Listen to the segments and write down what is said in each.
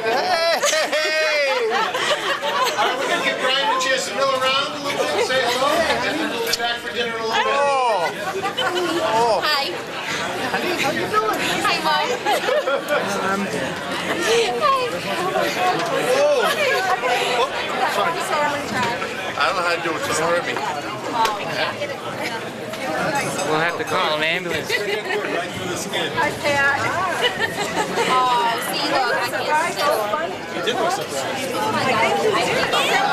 All right, we're going to give Brian a chance to mill around a little bit, say hello, and then we'll be back for dinner in a little bit. Hi. Honey, how you doing? Hi, Mom. I don't know how to do it, so don't hurt me. We'll have to call an ambulance. Oh, see, look, I can't still. You did look surprised. Oh my God. I didn't get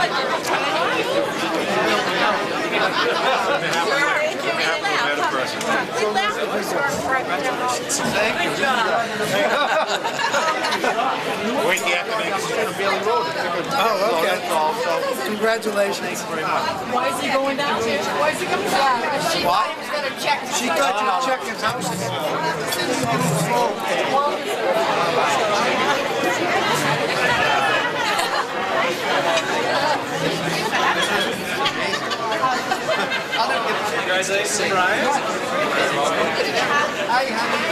Wait, the afternoon. Bailey Road. Oh, okay. Congratulations. Why is he going down here? Why is he coming down? She thought he was going to check. She got you to check his house. Congratulations, Brian. Hi, honey.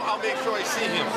I'll make sure I see him.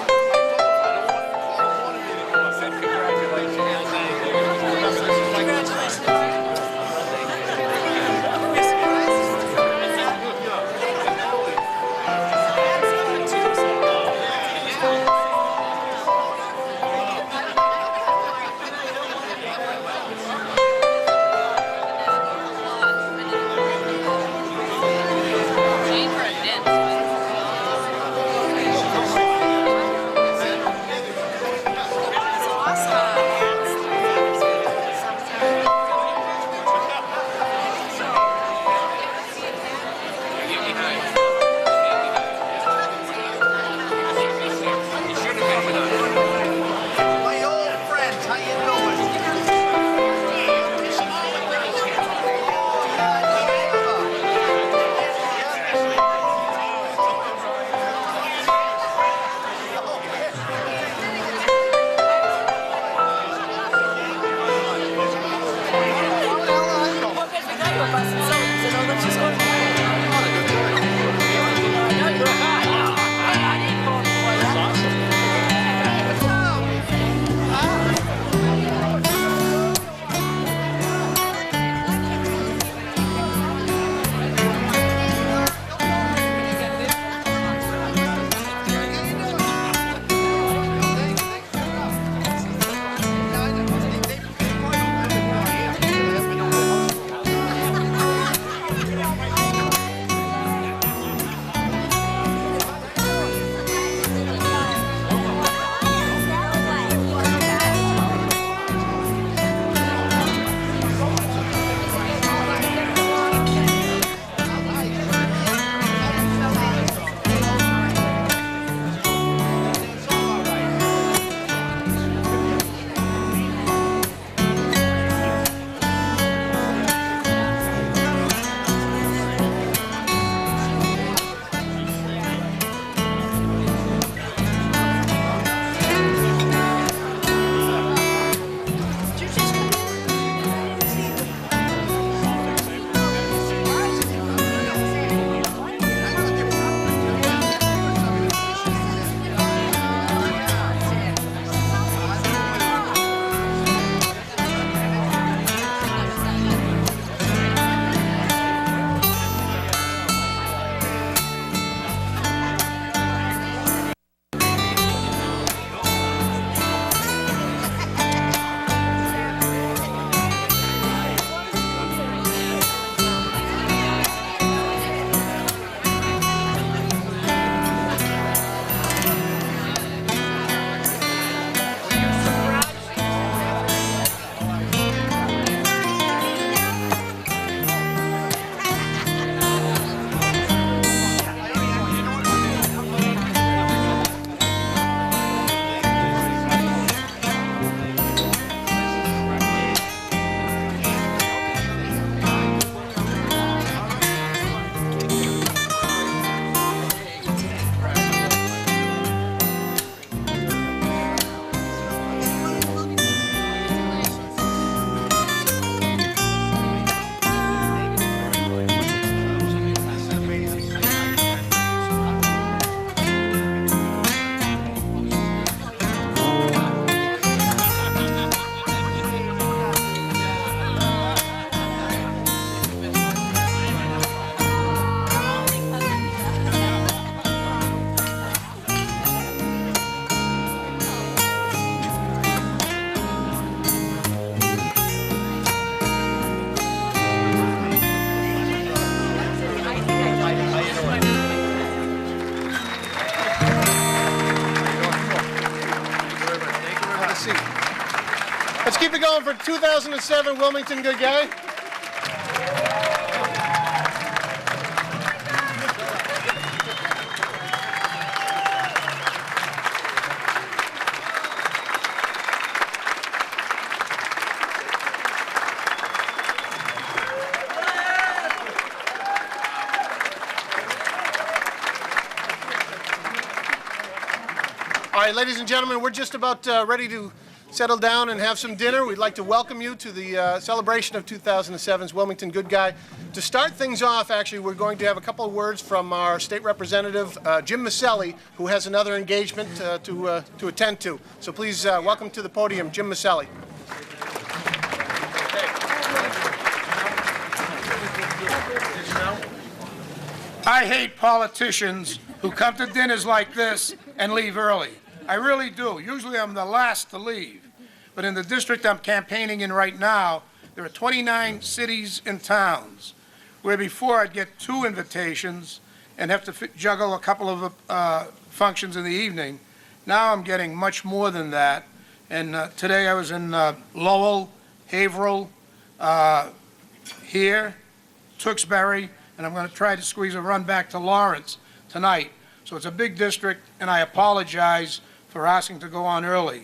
seat. Let's keep it going for 2007 Wilmington Good Guy. All right, ladies and gentlemen, we're just about ready to settle down and have some dinner. We'd like to welcome you to the celebration of 2007's Wilmington Good Guy. To start things off, actually, we're going to have a couple of words from our state representative, Jim Maselli, who has another engagement to attend to. So please welcome to the podium, Jim Maselli. I hate politicians who come to dinners like this and leave early. I really do. Usually I'm the last to leave. But in the district I'm campaigning in right now, there are 29 cities and towns, where before I'd get 2 invitations and have to juggle a couple of functions in the evening. Now I'm getting much more than that. And today I was in Lowell, Haverhill, here, Tewksbury, and I'm going to try to squeeze a run back to Lawrence tonight. So it's a big district, and I apologize for asking to go on early.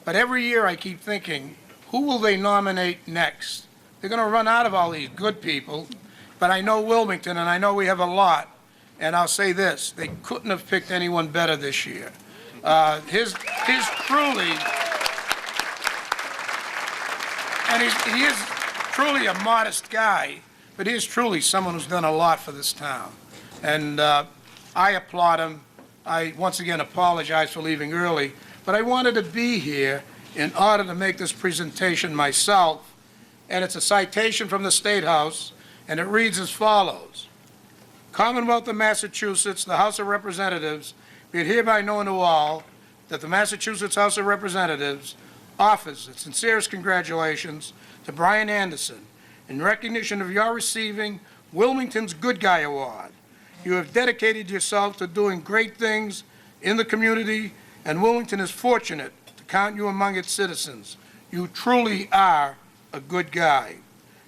But every year I keep thinking, who will they nominate next? They're going to run out of all these good people, but I know Wilmington, and I know we have a lot. And I'll say this, they couldn't have picked anyone better this year. His truly, and he is truly a modest guy, but he is truly someone who's done a lot for this town. And I applaud him. I once again apologize for leaving early, but I wanted to be here in order to make this presentation myself. And it's a citation from the State House, and it reads as follows. Commonwealth of Massachusetts, the House of Representatives, be it hereby known to all that the Massachusetts House of Representatives offers its sincerest congratulations to Brian Anderson in recognition of your receiving Wilmington's Good Guy Award. You have dedicated yourself to doing great things in the community, and Wilmington is fortunate to count you among its citizens. You truly are a good guy.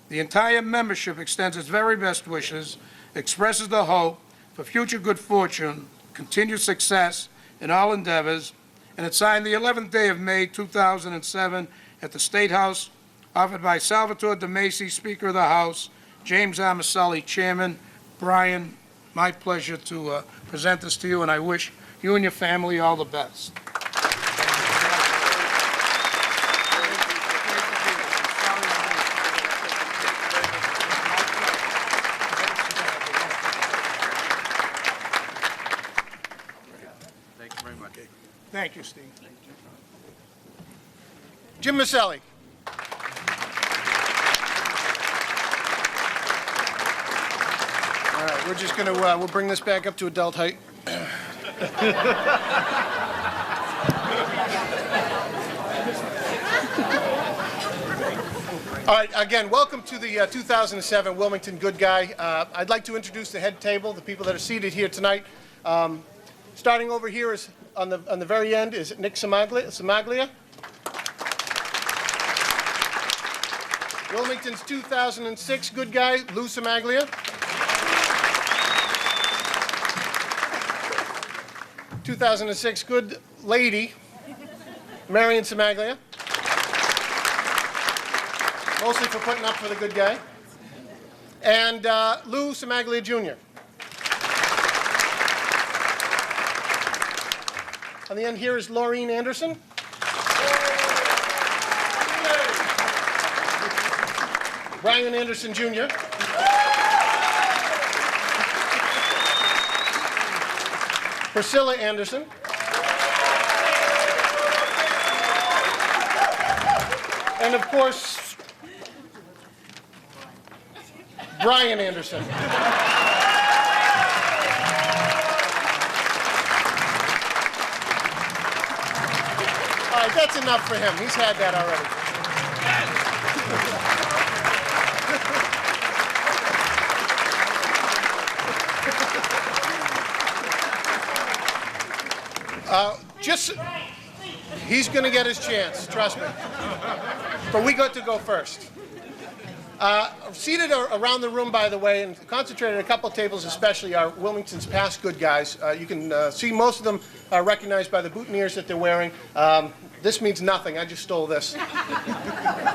The entire membership extends its very best wishes, expresses the hope for future good fortune, continued success in all endeavors, and it's signed the 11th day of May 2007 at the State House, offered by Salvatore De Macy, Speaker of the House, James R. Maselli, Chairman. Brian, my pleasure to present this to you, and I wish you and your family all the best. Thank you very much. Thank you, Steve. Jim Maselli. All right, we're just going to, we'll bring this back up to adult height. All right, again, welcome to the 2007 Wilmington Good Guy. I'd like to introduce the head table, the people that are seated here tonight. Starting over here is, on the very end, is Nick Samaglia. Wilmington's 2006 Good Guy, Lou Samaglia. 2006 Good Lady, Marion Samaglia. Mostly for putting up for the good guy. And Lou Samaglia Jr. On the end here is Laureen Anderson. Brian Anderson Jr. Priscilla Anderson. And of course, Brian Anderson. All right, that's enough for him. He's had that already. He's going to get his chance, trust me. But we got to go first. Seated around the room, by the way, and concentrated at a couple of tables especially, are Wilmington's past good guys. You can see most of them are recognized by the boutonnieres that they're wearing. This means nothing. I just stole this.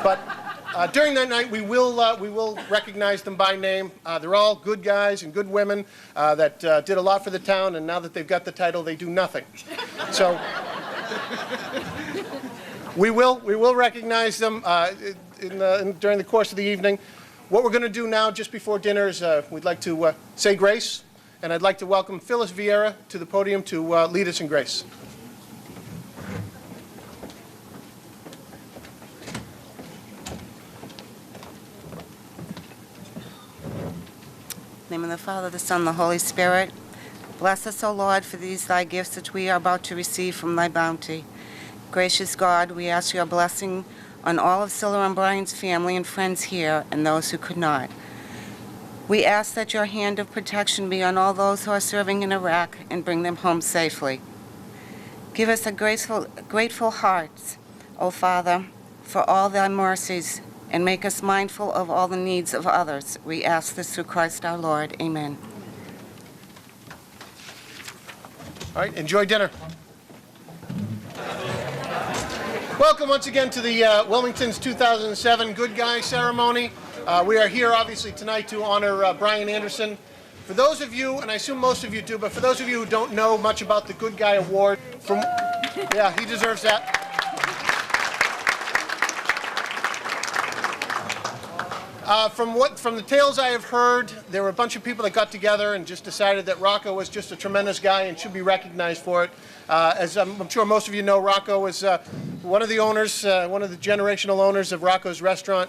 But during that night, we will recognize them by name. They're all good guys and good women that did a lot for the town, and now that they've got the title, they do nothing. So we will recognize them during the course of the evening. What we're going to do now, just before dinner, is we'd like to say grace, and I'd like to welcome Phyllis Vieira to the podium to lead us in grace. In the name of the Father, the Son, and the Holy Spirit. Bless us, O Lord, for these thy gifts that we are about to receive from thy bounty. Gracious God, we ask your blessing on all of Scylla and Brian's family and friends here and those who could not. We ask that your hand of protection be on all those who are serving in Iraq and bring them home safely. Give us a grateful hearts, O Father, for all thy mercies, and make us mindful of all the needs of others. We ask this through Christ our Lord. Amen. All right, enjoy dinner. Welcome once again to the Wilmington's 2007 Good Guy Ceremony. We are here obviously tonight to honor Brian Anderson. For those of you, and I assume most of you do, but for those of you who don't know much about the Good Guy Award, yeah, he deserves that. From the tales I have heard, there were a bunch of people that got together and just decided that Rocco was just a tremendous guy and should be recognized for it. As I'm sure most of you know, Rocco was one of the owners, one of the generational owners of Rocco's restaurant.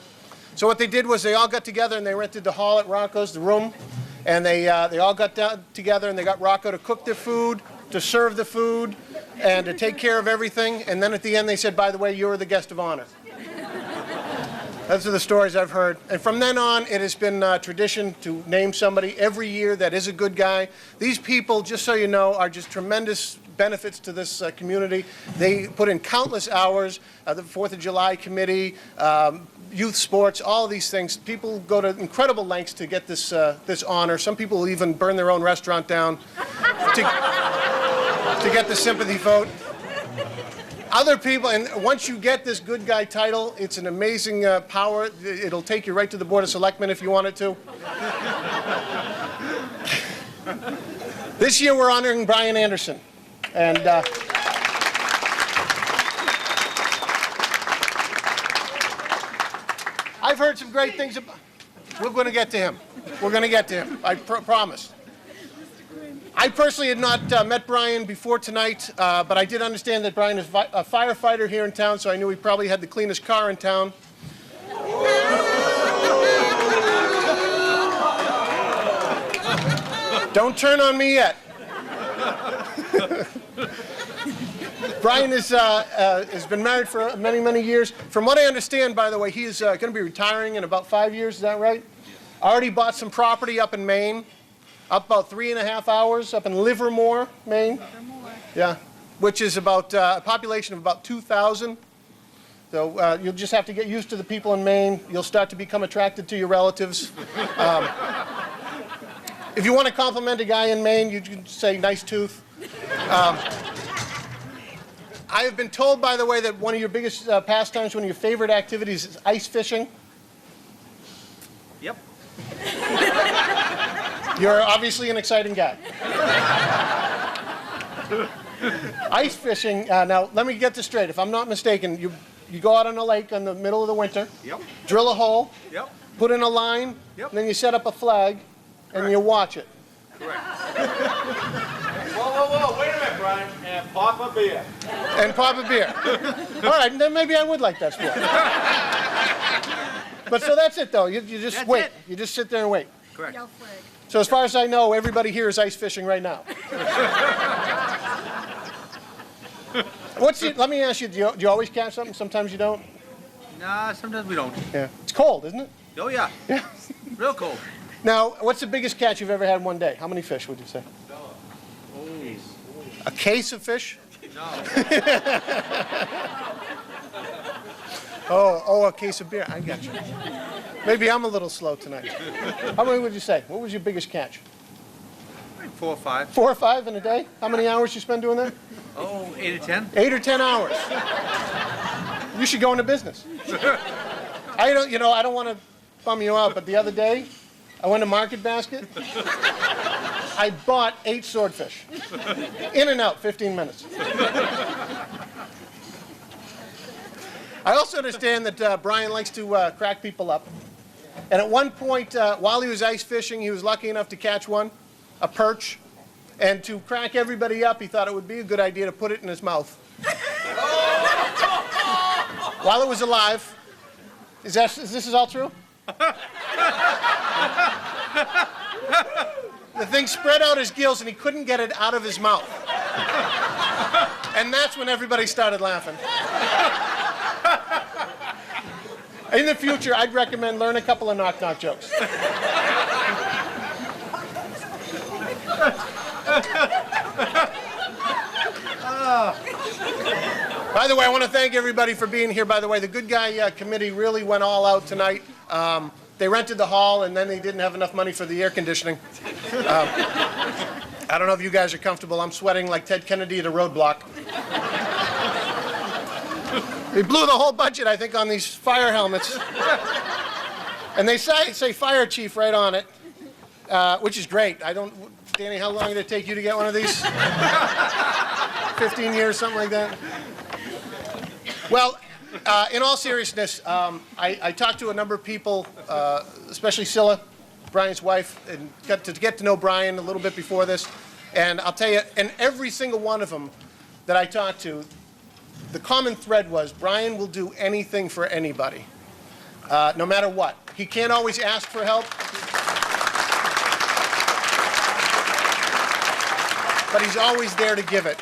So what they did was they all got together and they rented the hall at Rocco's, the room, and they all got down together and they got Rocco to cook their food, to serve the food, and to take care of everything. And then at the end they said, by the way, you were the guest of honor. Those are the stories I've heard. And from then on, it has been tradition to name somebody every year that is a good guy. These people, just so you know, are just tremendous benefits to this community. They put in countless hours, the 4th of July committee, youth sports, all of these things. People go to incredible lengths to get this honor. Some people will even burn their own restaurant down to get the sympathy vote. Other people, and once you get this good guy title, it's an amazing power. It'll take you right to the Board of Selectmen if you want it to. This year we're honoring Brian Anderson. And I've heard some great things about. We're going to get to him. We're going to get to him. I promise. I personally had not met Brian before tonight, but I did understand that Brian is a firefighter here in town, so I knew he probably had the cleanest car in town. Don't turn on me yet. Brian has been married for many, many years. From what I understand, by the way, he is going to be retiring in about 5 years. Is that right? Already bought some property up in Maine. Up about 3.5 hours up in Livermore, Maine. Yeah, which is about a population of about 2,000. So you'll just have to get used to the people in Maine. You'll start to become attracted to your relatives. If you want to compliment a guy in Maine, you can say nice tooth. I have been told, by the way, that one of your biggest pastimes, one of your favorite activities is ice fishing. Yep. You're obviously an exciting guy. Ice fishing, now let me get this straight. If I'm not mistaken, you go out on a lake in the middle of the winter, Yep. drill a hole, Yep. put in a line, Yep. and then you set up a flag, and you watch it. Correct. Whoa, wait a minute, Brian. And pop a beer. And pop a beer. All right, then maybe I would like that sport. But so that's it, though. You just That's wait. it. You just sit there and wait. Correct. So as far as I know, everybody here is ice fishing right now. Let me ask you, do you always catch something? Sometimes you don't? Nah, sometimes we don't. Yeah. It's cold, isn't it? Oh, yeah. Yeah. Real cold. Now, what's the biggest catch you've ever had in one day? How many fish would you say? A case of fish? Oh, a case of beer. I got you. Maybe I'm a little slow tonight. How many would you say? What was your biggest catch? 4 or 5. 4 or 5 in a day? How many hours you spend doing that? Oh, 8 or 10. 8 or 10 hours. You should go into business. I don't want to bum you out, but the other day, I went to Market Basket. I bought 8 swordfish. In and out, 15 minutes. I also understand that Brian likes to crack people up. And at one point, while he was ice fishing, he was lucky enough to catch one, a perch. And to crack everybody up, he thought it would be a good idea to put it in his mouth. While it was alive. Is this all true? The thing spread out his gills and he couldn't get it out of his mouth. And that's when everybody started laughing. In the future, I'd recommend learn a couple of knock-knock jokes. By the way, I want to thank everybody for being here. By the way, the Good Guy Committee really went all out tonight. They rented the hall, and then they didn't have enough money for the air conditioning. I don't know if you guys are comfortable. I'm sweating like Ted Kennedy at a roadblock. They blew the whole budget, I think, on these fire helmets. And they say fire chief right on it, which is great. Danny, how long did it take you to get one of these? 15 years, something like that? Well, in all seriousness, I talked to a number of people, especially Scylla, Brian's wife, and got to get to know Brian a little bit before this. And I'll tell you, and every single one of them that I talked to, the common thread was Brian will do anything for anybody, no matter what. He can't always ask for help, but he's always there to give it.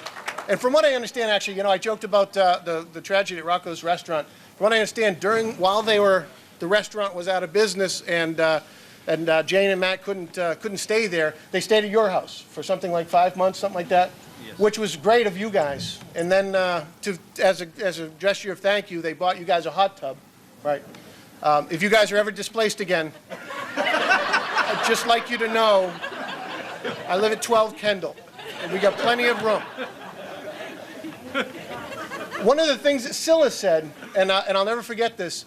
And from what I understand, actually, I joked about the tragedy at Rocco's restaurant. From what I understand, while the restaurant was out of business and Jane and Matt couldn't stay there, they stayed at your house for something like 5 months, something like that. Yes. Which was great of you guys. And then as a gesture of thank you, they bought you guys a hot tub, right? If you guys are ever displaced again, I'd just like you to know I live at 12 Kendall, and we got plenty of room. One of the things that Scylla said, and I'll never forget this,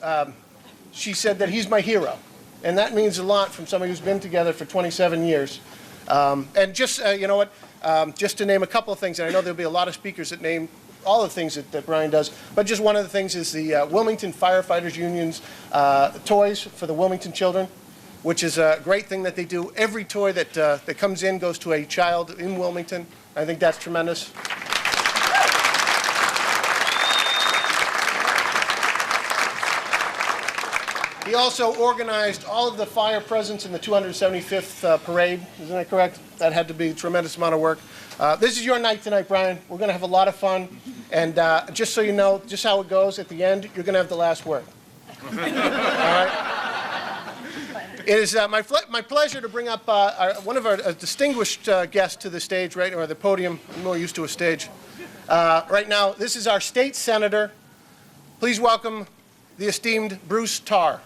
she said that he's my hero. And that means a lot from somebody who's been together for 27 years. And just, you know what, just to name a couple of things, and I know there'll be a lot of speakers that name all the things that Brian does, but just one of the things is the Wilmington Firefighters Union's toys for the Wilmington children, which is a great thing that they do. Every toy that comes in goes to a child in Wilmington. I think that's tremendous. He also organized all of the fire presence in the 275th parade. Isn't that correct? That had to be a tremendous amount of work. This is your night tonight, Brian. We're going to have a lot of fun. And just so you know, just how it goes, at the end, you're going to have the last word. All right? It is my pleasure to bring up one of our distinguished guests to the stage, right, or the podium. I'm more used to a stage. Right now, this is our state senator. Please welcome the esteemed Bruce Tarr.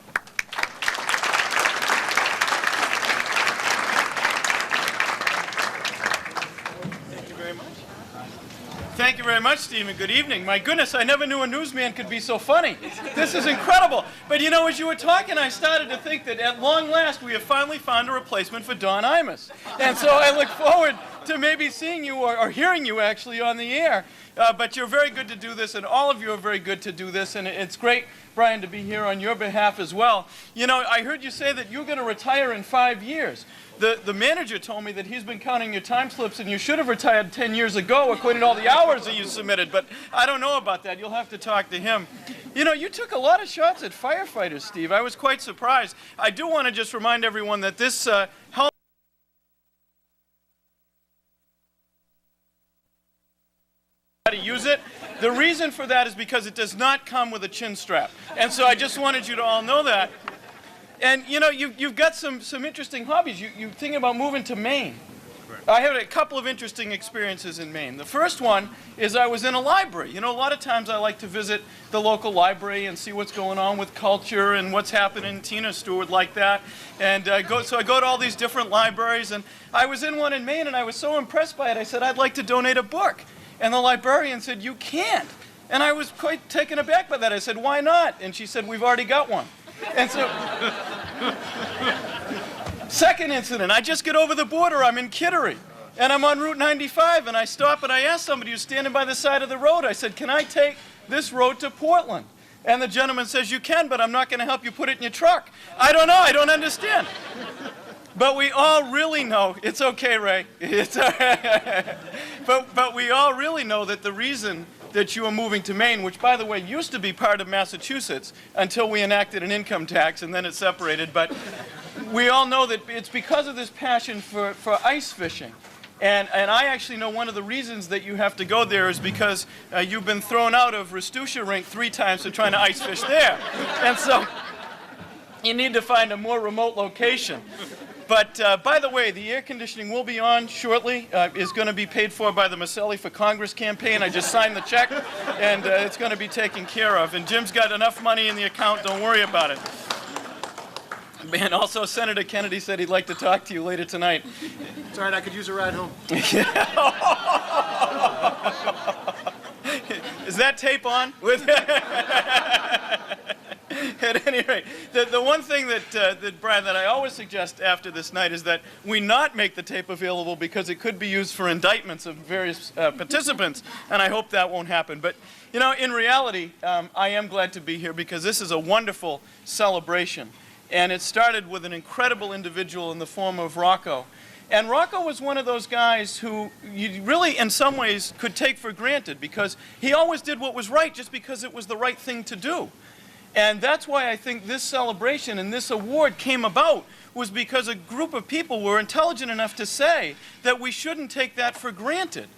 Thank you very much, Stephen. Good evening. My goodness, I never knew a newsman could be so funny. This is incredible. But you know, as you were talking, I started to think that at long last, we have finally found a replacement for Don Imus. And so I look forward to maybe seeing you or hearing you actually on the air. But you're very good to do this, and all of you are very good to do this. And it's great, Brian, to be here on your behalf as well. You know, I heard you say that you're going to retire in 5 years. The manager told me that he's been counting your time slips, and you should have retired 10 years ago according to all the hours that you submitted, but I don't know about that. You'll have to talk to him. You know, you took a lot of shots at firefighters, Steve. I was quite surprised. I do want to just remind everyone that this helmet how to use it. The reason for that is because it does not come with a chin strap. And so I just wanted you to all know that. And, you know, you've got some interesting hobbies. You think about moving to Maine. Correct. I had a couple of interesting experiences in Maine. The first one is I was in a library. You know, a lot of times I like to visit the local library and see what's going on with culture and what's happening. Tina Stewart like that. And so I go to all these different libraries, and I was in one in Maine, and I was so impressed by it, I said, I'd like to donate a book. And the librarian said, you can't. And I was quite taken aback by that. I said, why not? And she said, we've already got one. And so... Second incident, I just get over the border, I'm in Kittery, and I'm on Route 95, and I stop and I ask somebody who's standing by the side of the road, I said, can I take this road to Portland? And the gentleman says, you can, but I'm not going to help you put it in your truck. I don't know, I don't understand. But we all really know, it's okay, Ray, it's all right. But we all really know that the reason that you are moving to Maine, which, by the way, used to be part of Massachusetts until we enacted an income tax and then it separated, but we all know that it's because of this passion for ice fishing. And I actually know one of the reasons that you have to go there is because you've been thrown out of Rustusha Rink 3 times for trying to ice fish there. And so you need to find a more remote location. But by the way, the air conditioning will be on shortly. Is going to be paid for by the Maselli for Congress campaign. I just signed the check, and it's going to be taken care of. And Jim's got enough money in the account, don't worry about it. And also, Senator Kennedy said he'd like to talk to you later tonight. It's all right, I could use a ride home. Is that tape on? At any rate, the one thing that Brian, that I always suggest after this night is that we not make the tape available because it could be used for indictments of various participants, and I hope that won't happen. But, you know, in reality, I am glad to be here because this is a wonderful celebration. And it started with an incredible individual in the form of Rocco. And Rocco was one of those guys who you really, in some ways, could take for granted because he always did what was right just because it was the right thing to do. And that's why I think this celebration and this award came about, was because a group of people were intelligent enough to say that we shouldn't take that for granted.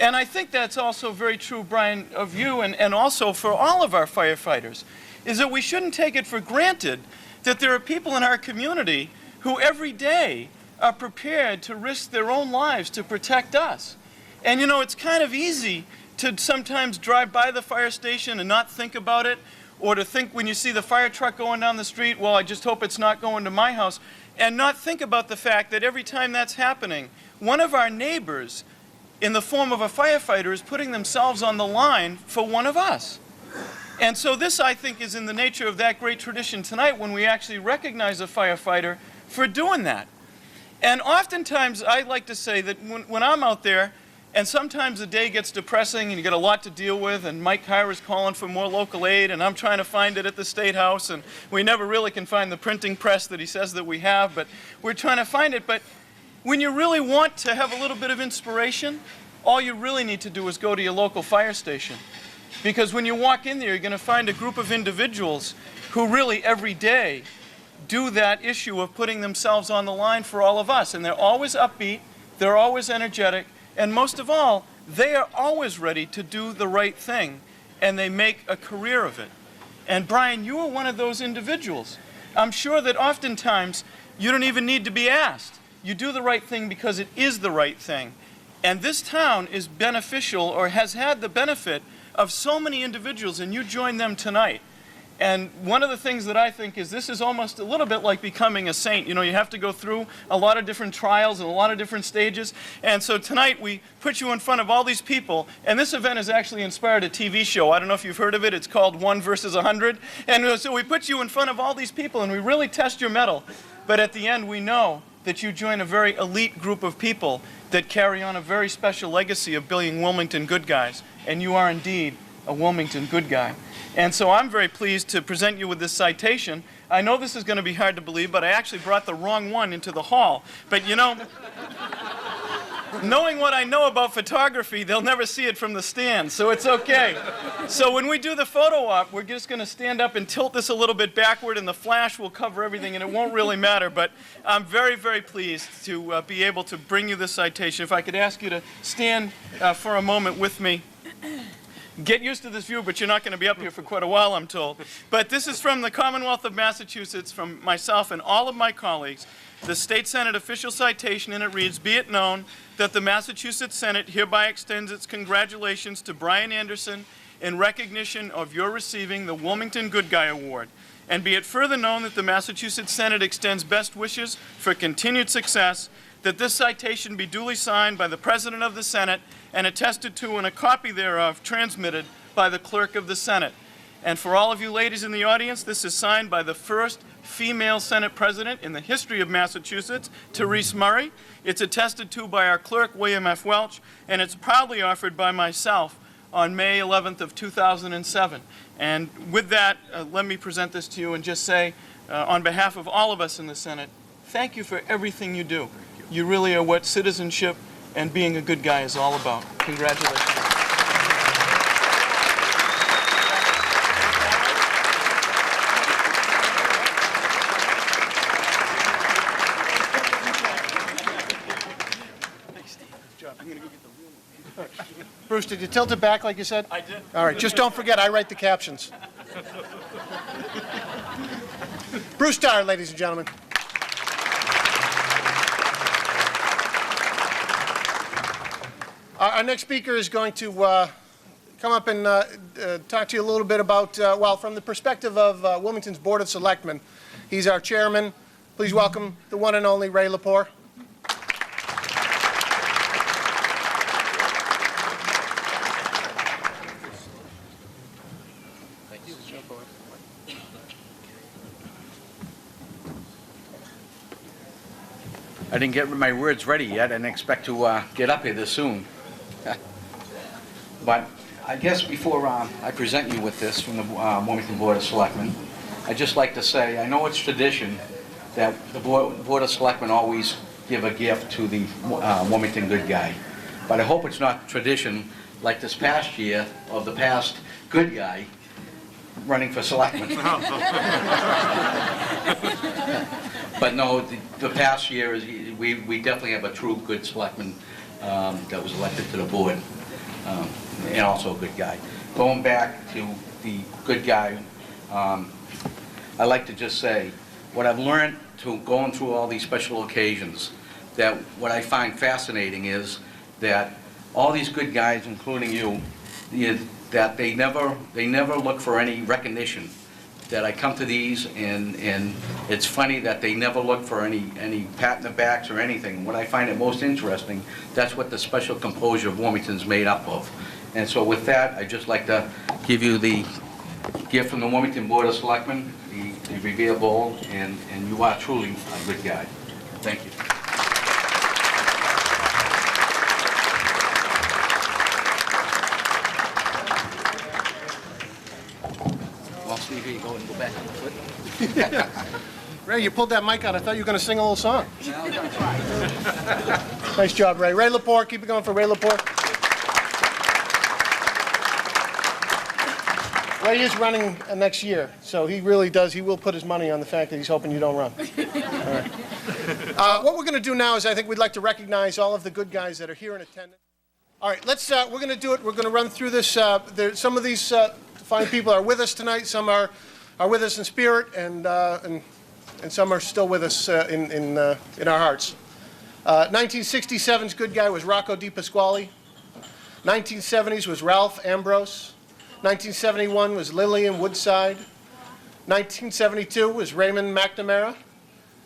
And I think that's also very true, Brian, of you and also for all of our firefighters, is that we shouldn't take it for granted that there are people in our community who every day are prepared to risk their own lives to protect us. And you know, it's kind of easy to sometimes drive by the fire station and not think about it, or to think when you see the fire truck going down the street, well, I just hope it's not going to my house, and not think about the fact that every time that's happening, one of our neighbors, in the form of a firefighter, is putting themselves on the line for one of us. And so this, I think, is in the nature of that great tradition tonight when we actually recognize a firefighter for doing that. And oftentimes, I like to say that when I'm out there, and sometimes the day gets depressing and you get a lot to deal with, and Mike Kyra's calling for more local aid, and I'm trying to find it at the State House, and we never really can find the printing press that he says that we have, but we're trying to find it. But when you really want to have a little bit of inspiration, all you really need to do is go to your local fire station. Because when you walk in there, you're going to find a group of individuals who really every day do that issue of putting themselves on the line for all of us. And they're always upbeat, they're always energetic, and most of all, they are always ready to do the right thing, and they make a career of it. And Brian, you are one of those individuals. I'm sure that oftentimes you don't even need to be asked. You do the right thing because it is the right thing. And this town is beneficial, or has had the benefit of so many individuals, and you join them tonight. And one of the things that I think is this is almost a little bit like becoming a saint. You know, you have to go through a lot of different trials and a lot of different stages. And so tonight we put you in front of all these people, and this event has actually inspired a TV show. I don't know if you've heard of it. It's called 1 versus 100. And so we put you in front of all these people, and we really test your mettle. But at the end, we know that you join a very elite group of people that carry on a very special legacy of being Wilmington good guys. And you are indeed a Wilmington good guy. And so I'm very pleased to present you with this citation. I know this is going to be hard to believe, but I actually brought the wrong one into the hall. But you know, knowing what I know about photography, they'll never see it from the stand, so it's okay. So when we do the photo op, we're just going to stand up and tilt this a little bit backward, and the flash will cover everything, and it won't really matter. But I'm very, very pleased to be able to bring you this citation. If I could ask you to stand for a moment with me. Get used to this view, but you're not going to be up here for quite a while, I'm told. But this is from the Commonwealth of Massachusetts, from myself and all of my colleagues, the State Senate official citation, and it reads, "Be it known that the Massachusetts Senate hereby extends its congratulations to Brian Anderson in recognition of your receiving the Wilmington Good Guy Award. And be it further known that the Massachusetts Senate extends best wishes for continued success, that this citation be duly signed by the President of the Senate and attested to and a copy thereof transmitted by the Clerk of the Senate. And for all of you ladies in the audience, this is signed by the first female Senate President in the history of Massachusetts, Therese Murray. It's attested to by our clerk, William F. Welch, and it's proudly offered by myself on May 11th of 2007. And with that, let me present this to you and just say, on behalf of all of us in the Senate, thank you for everything you do. You really are what citizenship and being a good guy is all about. Congratulations. Bruce, did you tilt it back like you said? I did. All right, just don't forget, I write the captions. Bruce Starr, ladies and gentlemen. Our next speaker is going to come up and talk to you a little bit about, well, from the perspective of Wilmington's Board of Selectmen. He's our chairman. Please welcome the one and only Ray Lepore. I didn't get my words ready yet and expect to get up here this soon. But I guess before I present you with this from the Wilmington Board of Selectmen, I'd just like to say, I know it's tradition that the Board of Selectmen always give a gift to the Wilmington Good Guy. But I hope it's not tradition like this past year of the past good guy running for selectman. But no, the past year, is we definitely have a true good selectman that was elected to the board, and also a good guy. Going back to the good guy, I like to just say, what I've learned to going through all these special occasions, that what I find fascinating is that all these good guys, including you, that they never look for any recognition. That I come to these and it's funny that they never look for any pat in the backs or anything. What I find it most interesting, that's what the special composure of Wilmington's made up of. And so with that, I'd just like to give you the gift from the Wilmington Board of Selectmen, the Revere Bowl, and you are truly a good guy. Thank you. You go and go back on the foot. Ray, you pulled that mic out. I thought you were going to sing a little song. Nice job, Ray. Ray Lepore, keep it going for Ray Lepore. Ray is running next year, so he really does. He will put his money on the fact that he's hoping you don't run. All right. What we're going to do now is I think we'd like to recognize all of the good guys that are here in attendance. All right, we're going to do it. We're going to run through this. Some of these fine people are with us tonight. Some are with us in spirit, and some are still with us in our hearts. 1967's good guy was Rocco DiPasquale. 1970s was Ralph Ambrose. 1971 was Lillian Woodside. 1972 was Raymond McNamara.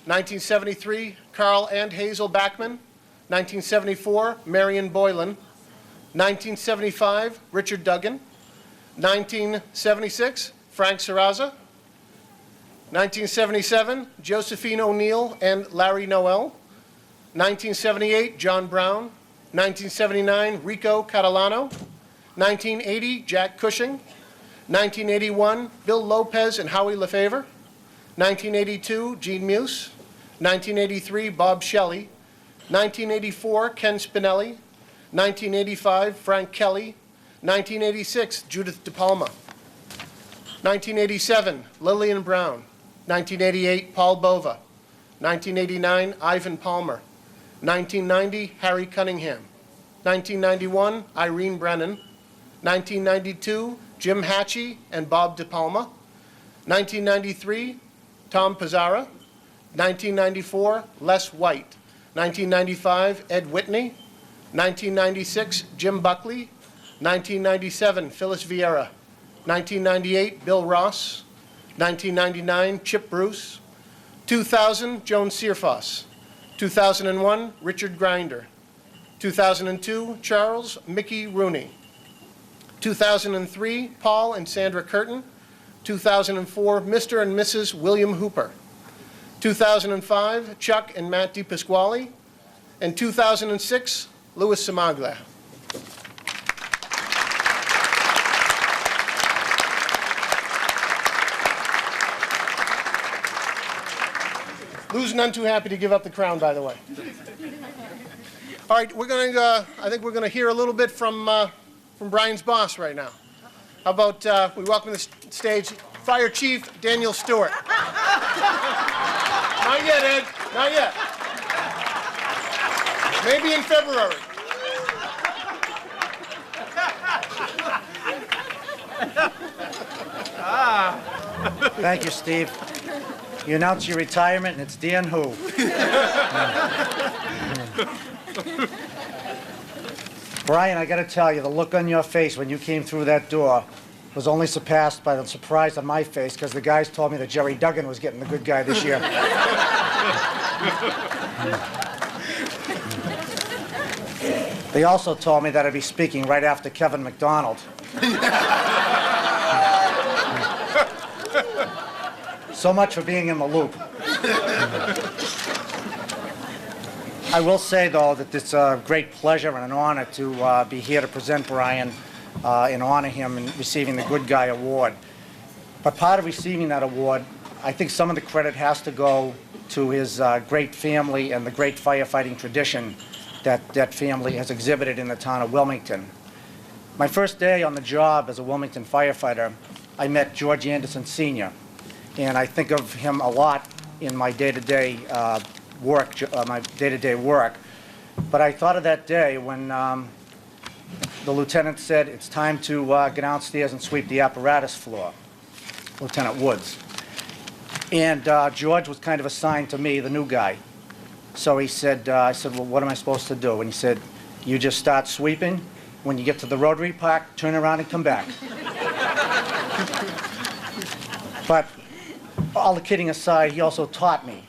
1973, Carl and Hazel Backman. 1974, Marion Boylan. 1975, Richard Duggan. 1976, Frank Serraza. 1977, Josephine O'Neill and Larry Noel. 1978, John Brown. 1979, Rico Catalano. 1980, Jack Cushing. 1981, Bill Lopez and Howie Lefevre. 1982, Gene Muse. 1983, Bob Shelley. 1984, Ken Spinelli. 1985, Frank Kelly. 1986, Judith DePalma. 1987, Lillian Brown. 1988, Paul Bova. 1989, Ivan Palmer. 1990, Harry Cunningham. 1991, Irene Brennan. 1992, Jim Hatchie and Bob DePalma. 1993, Tom Pizzara. 1994, Les White. 1995, Ed Whitney. 1996, Jim Buckley. 1997, Phyllis Vieira. 1998, Bill Ross. 1999, Chip Bruce. 2000, Joan Searfoss. 2001, Richard Grinder. 2002, Charles Mickey Rooney. 2003, Paul and Sandra Curtin. 2004, Mr. and Mrs. William Hooper. 2005, Chuck and Matt DiPasquale. And 2006, Louis Samaglia. Lou's none too happy to give up the crown, by the way. All right, I think we're going to hear a little bit from Brian's boss right now. How about we welcome to the stage Fire Chief Daniel Stewart. Not yet, Ed. Not yet. Maybe in February. Thank you, Steve. You announce your retirement, and it's Dan who. Brian, I got to tell you, the look on your face when you came through that door was only surpassed by the surprise on my face because the guys told me that Jerry Duggan was getting the good guy this year. They also told me that I'd be speaking right after Kevin McDonald. So much for being in the loop. I will say, though, that it's a great pleasure and an honor to be here to present Brian and honor him in receiving the Good Guy Award. But part of receiving that award, I think some of the credit has to go to his great family and the great firefighting tradition that family has exhibited in the town of Wilmington. My first day on the job as a Wilmington firefighter, I met George Anderson Sr., and I think of him a lot in my day-to-day work. But I thought of that day when the lieutenant said, "It's time to go downstairs and sweep the apparatus floor," Lieutenant Woods. And George was kind of assigned to me, the new guy. So he said, I said, "Well, what am I supposed to do?" And he said, "You just start sweeping. When you get to the Rotary Park, turn around and come back." But all the kidding aside, he also taught me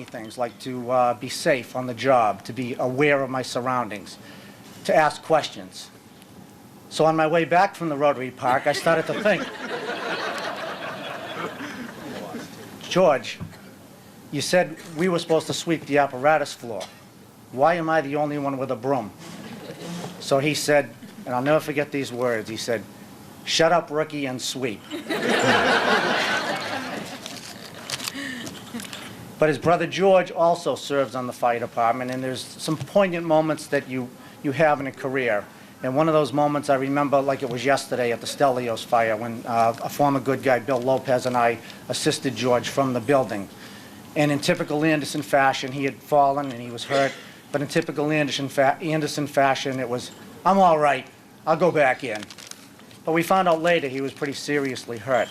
things like to be safe on the job, to be aware of my surroundings, to ask questions. So on my way back from the Rotary Park, I started to think, George, you said we were supposed to sweep the apparatus floor. Why am I the only one with a broom? So he said, and I'll never forget these words, he said, "Shut up, rookie, and sweep." But his brother George also serves on the fire department, and there's some poignant moments that you have in a career. And one of those moments I remember like it was yesterday at the Stelios fire when a former good guy, Bill Lopez, and I assisted George from the building. And in typical Anderson fashion, he had fallen and he was hurt. But in typical Anderson fashion, it was, "I'm all right, I'll go back in." But we found out later he was pretty seriously hurt.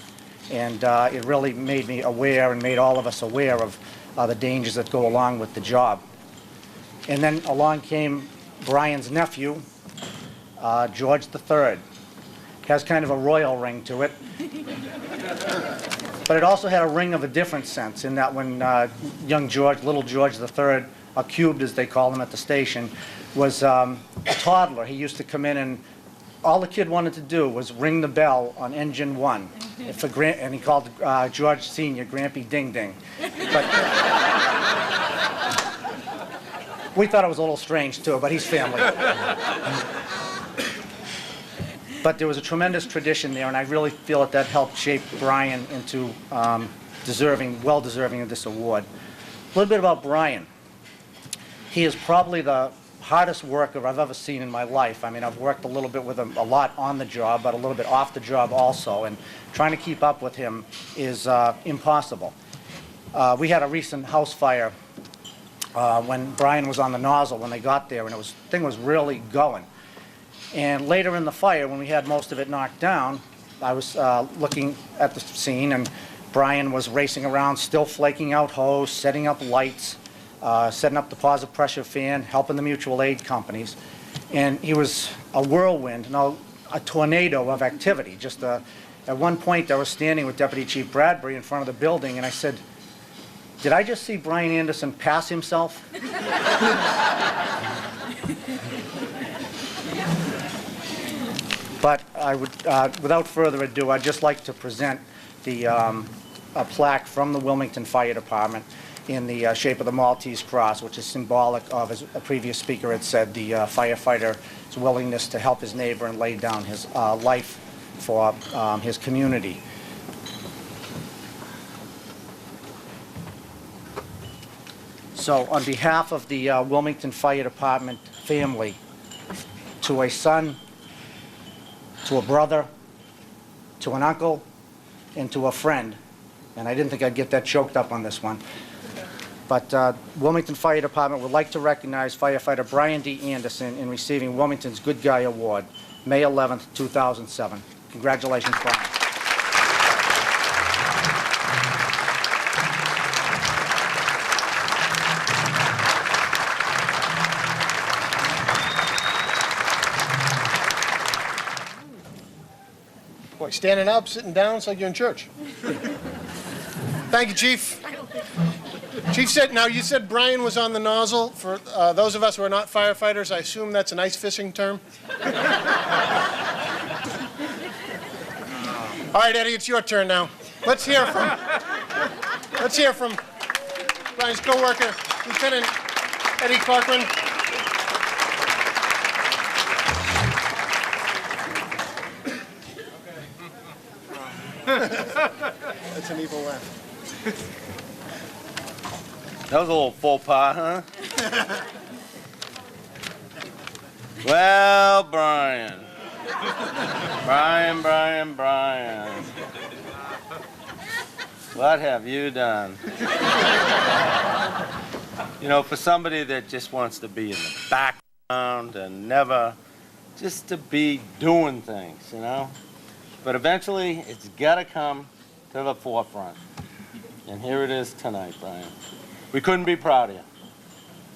And it really made me aware and made all of us aware of the dangers that go along with the job. And then along came Brian's nephew, George III. Has kind of a royal ring to it. But it also had a ring of a different sense in that when young George, little George III, or cubed as they call him at the station, was a toddler. He used to come in and all the kid wanted to do was ring the bell on engine 1. And he called George Sr. Grampy Ding Ding. But we thought it was a little strange too, but he's family. But there was a tremendous tradition there, and I really feel that helped shape Brian into well deserving of this award. A little bit about Brian. He is probably the hardest worker I've ever seen in my life. I mean, I've worked a little bit with him, a lot on the job, but a little bit off the job also, and trying to keep up with him is impossible. We had a recent house fire when Brian was on the nozzle when they got there, and the thing was really going. And later in the fire, when we had most of it knocked down, I was looking at the scene, and Brian was racing around, still flaking out hose, setting up lights, setting up the positive pressure fan, helping the mutual aid companies. And he was a whirlwind, a tornado of activity. At one point, I was standing with Deputy Chief Bradbury in front of the building, and I said, "Did I just see Brian Anderson pass himself?" But I would, without further ado, I'd just like to present a plaque from the Wilmington Fire Department in the shape of the Maltese Cross, which is symbolic of, as a previous speaker had said, the firefighter's willingness to help his neighbor and lay down his life for his community. So on behalf of the Wilmington Fire Department family, to a son, to a brother, to an uncle, and to a friend, and I didn't think I'd get that choked up on this one, but Wilmington Fire Department would like to recognize firefighter Brian D. Anderson in receiving Wilmington's Good Guy Award, May 11th, 2007. Congratulations, Brian. Boy, standing up, sitting down, it's like you're in church. Thank you, Chief. Chief said, now you said Brian was on the nozzle. For those of us who are not firefighters, I assume that's an ice fishing term. All right, Eddie, it's your turn now. Let's hear from Brian's co-worker, Lieutenant Eddie Corcoran. That's an evil laugh. That was a little faux pas, huh? Well, Brian. Brian. What have you done? You know, for somebody that just wants to be in the background and never just to be doing things, you know? But eventually, it's got to come to the forefront. And here it is tonight, Brian. We couldn't be proud of you.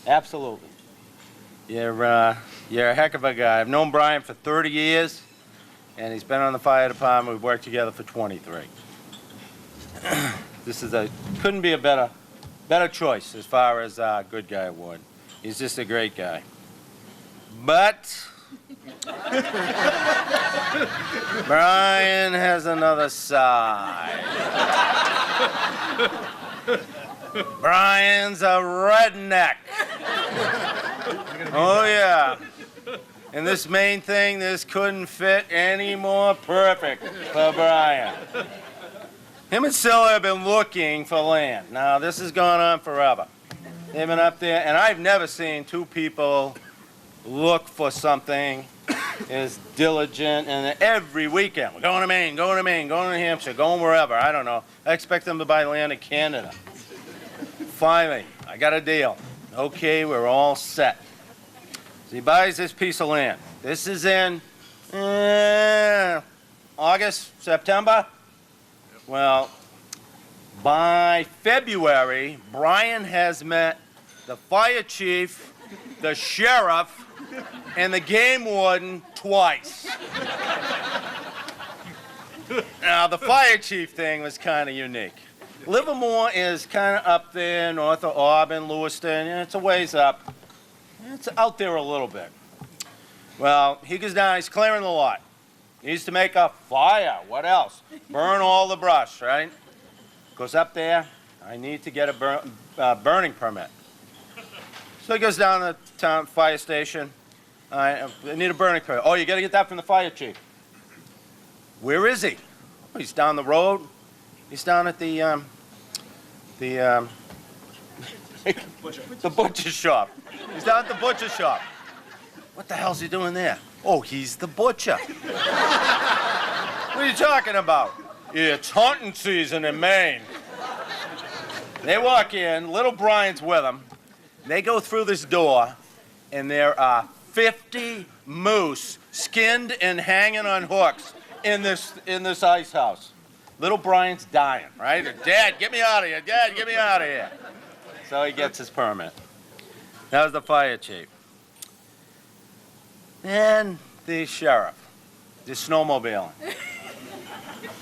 Absolutely. You're a heck of a guy. I've known Brian for 30 years, and he's been on the fire department. We've worked together for 23. Couldn't be a better choice as far as Good Guy Award. He's just a great guy. But Brian has another side. Brian's a redneck. Oh, yeah. And this main thing, this couldn't fit any more perfect for Brian. Him and Scylla have been looking for land. Now, this has gone on forever. They've been up there, and I've never seen two people look for something as diligent, and every weekend, we're going to Maine, going to New Hampshire, going wherever, I don't know. I expect them to buy land in Canada. Finally, I got a deal. Okay, we're all set. So he buys this piece of land. This is in August, September. Well, by February, Brian has met the fire chief, the sheriff, and the game warden twice. Now, the fire chief thing was kind of unique. Livermore is kind of up there, north of Auburn, Lewiston. It's a ways up. It's out there a little bit. Well, he goes down, he's clearing the lot. He needs to make a fire. What else? Burn all the brush, right? Goes up there. I need to get a burning permit. So he goes down to the town fire station. I need a burning permit. Oh, you got to get that from the fire chief. Where is he? Oh, he's down the road. He's down at the butcher shop. He's down at the butcher shop. What the hell's he doing there? Oh, he's the butcher. What are you talking about? It's hunting season in Maine. They walk in, little Brian's with them. They go through this door, and there are 50 moose skinned and hanging on hooks in this ice house. Little Brian's dying, right? Dad, get me out of here. Dad, get me out of here. So he gets his permit. That was the fire chief. Then the sheriff, the snowmobiling.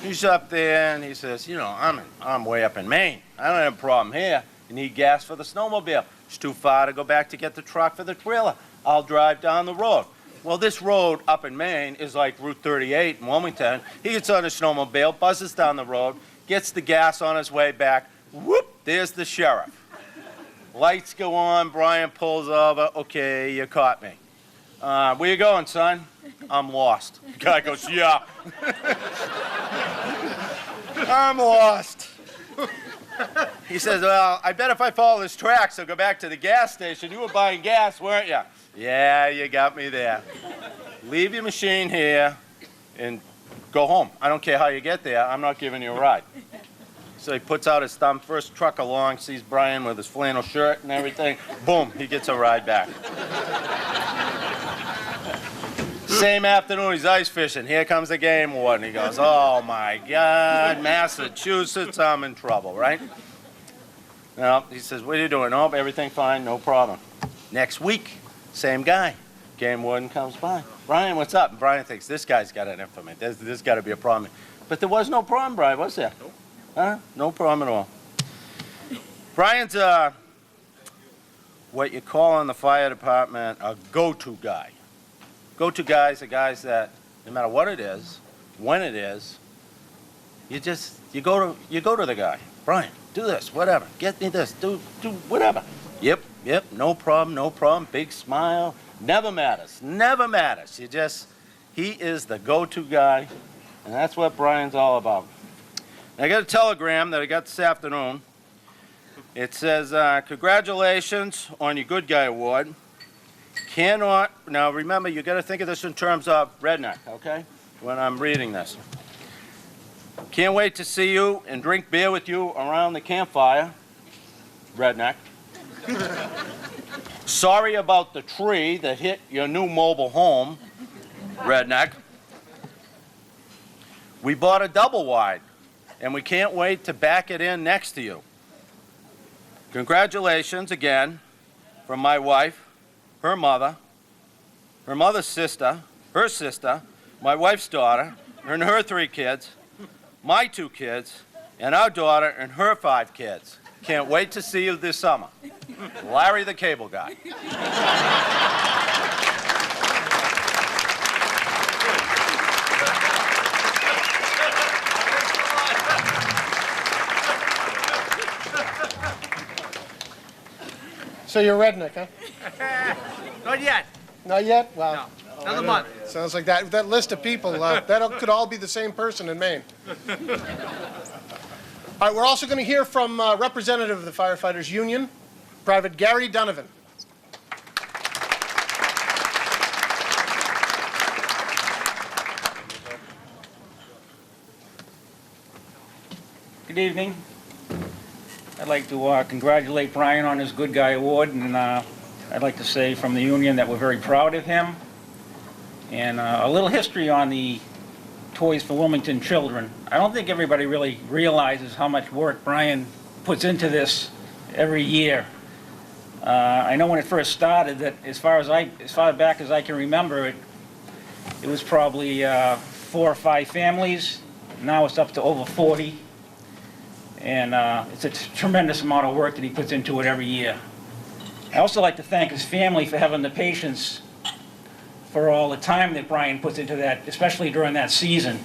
He's up there and he says, you know, I'm way up in Maine. I don't have a problem here. You need gas for the snowmobile. It's too far to go back to get the truck for the trailer. I'll drive down the road. Well, this road up in Maine is like Route 38 in Wilmington. He gets on his snowmobile, buzzes down the road, gets the gas on his way back. Whoop, there's the sheriff. Lights go on, Brian pulls over. Okay, you caught me. Where you going, son? I'm lost. The guy goes, yeah. I'm lost. He says, well, I bet if I follow this tracks, I'll go back to the gas station. You were buying gas, weren't you? Yeah, you got me there. Leave your machine here and go home. I don't care how you get there. I'm not giving you a ride. So he puts out his thumb, first truck along, sees Brian with his flannel shirt and everything. Boom, he gets a ride back. Same afternoon, he's ice fishing. Here comes the game warden. He goes, oh my God, Massachusetts, I'm in trouble, right? Well, he says, what are you doing? Nope, everything fine, no problem. Next week, same guy. Game warden comes by. Brian, what's up? And Brian thinks, this guy's got an informant. There's got to be a problem. But there was no problem, Brian, was there? Nope. Huh? No problem at all. Brian's what you call in the fire department a go-to guy. Go-to guys are guys that, no matter what it is, when it is, you go to the guy. Brian, do this, whatever. Get me this, do whatever. Yep, no problem. Big smile. Never matters. He is the go-to guy, and that's what Brian's all about. I got a telegram that I got this afternoon. It says, congratulations on your Good Guy Award. Now remember, you got to think of this in terms of redneck, okay? When I'm reading this. Can't wait to see you and drink beer with you around the campfire, redneck. Sorry about the tree that hit your new mobile home, redneck. We bought a double wide, and we can't wait to back it in next to you. Congratulations again from my wife, her mother's sister, her sister, my wife's daughter, and her 3 kids, my 2 kids, and our daughter and her 5 kids. Can't wait to see you this summer. Larry the Cable Guy. So you're a redneck, huh? Not yet. Not yet? Well, No. Another month. Sounds like that list of people, that could all be the same person in Maine. All right, we're also going to hear from representative of the Firefighters Union, Private Gary Donovan. Good evening. I'd like to congratulate Brian on his Good Guy Award, and I'd like to say from the union that we're very proud of him. And a little history on the Toys for Wilmington children. I don't think everybody really realizes how much work Brian puts into this every year. I know when it first started that as far back as I can remember, it was probably 4 or 5 families. Now it's up to over 40. And it's a tremendous amount of work that he puts into it every year. I also like to thank his family for having the patience for all the time that Brian puts into that, especially during that season,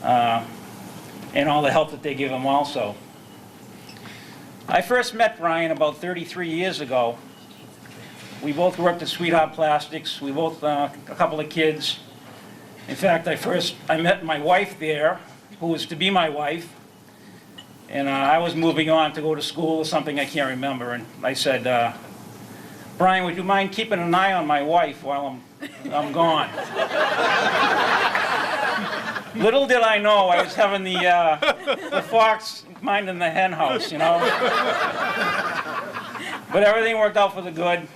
and all the help that they give him also. I first met Brian about 33 years ago. We both worked at Sweetheart Plastics. We both, a couple of kids. In fact, I met my wife there, who was to be my wife. And I was moving on to go to school or something, I can't remember. And I said, Brian, would you mind keeping an eye on my wife while I'm gone? Little did I know I was having the fox minding the hen house, you know. But everything worked out for the good.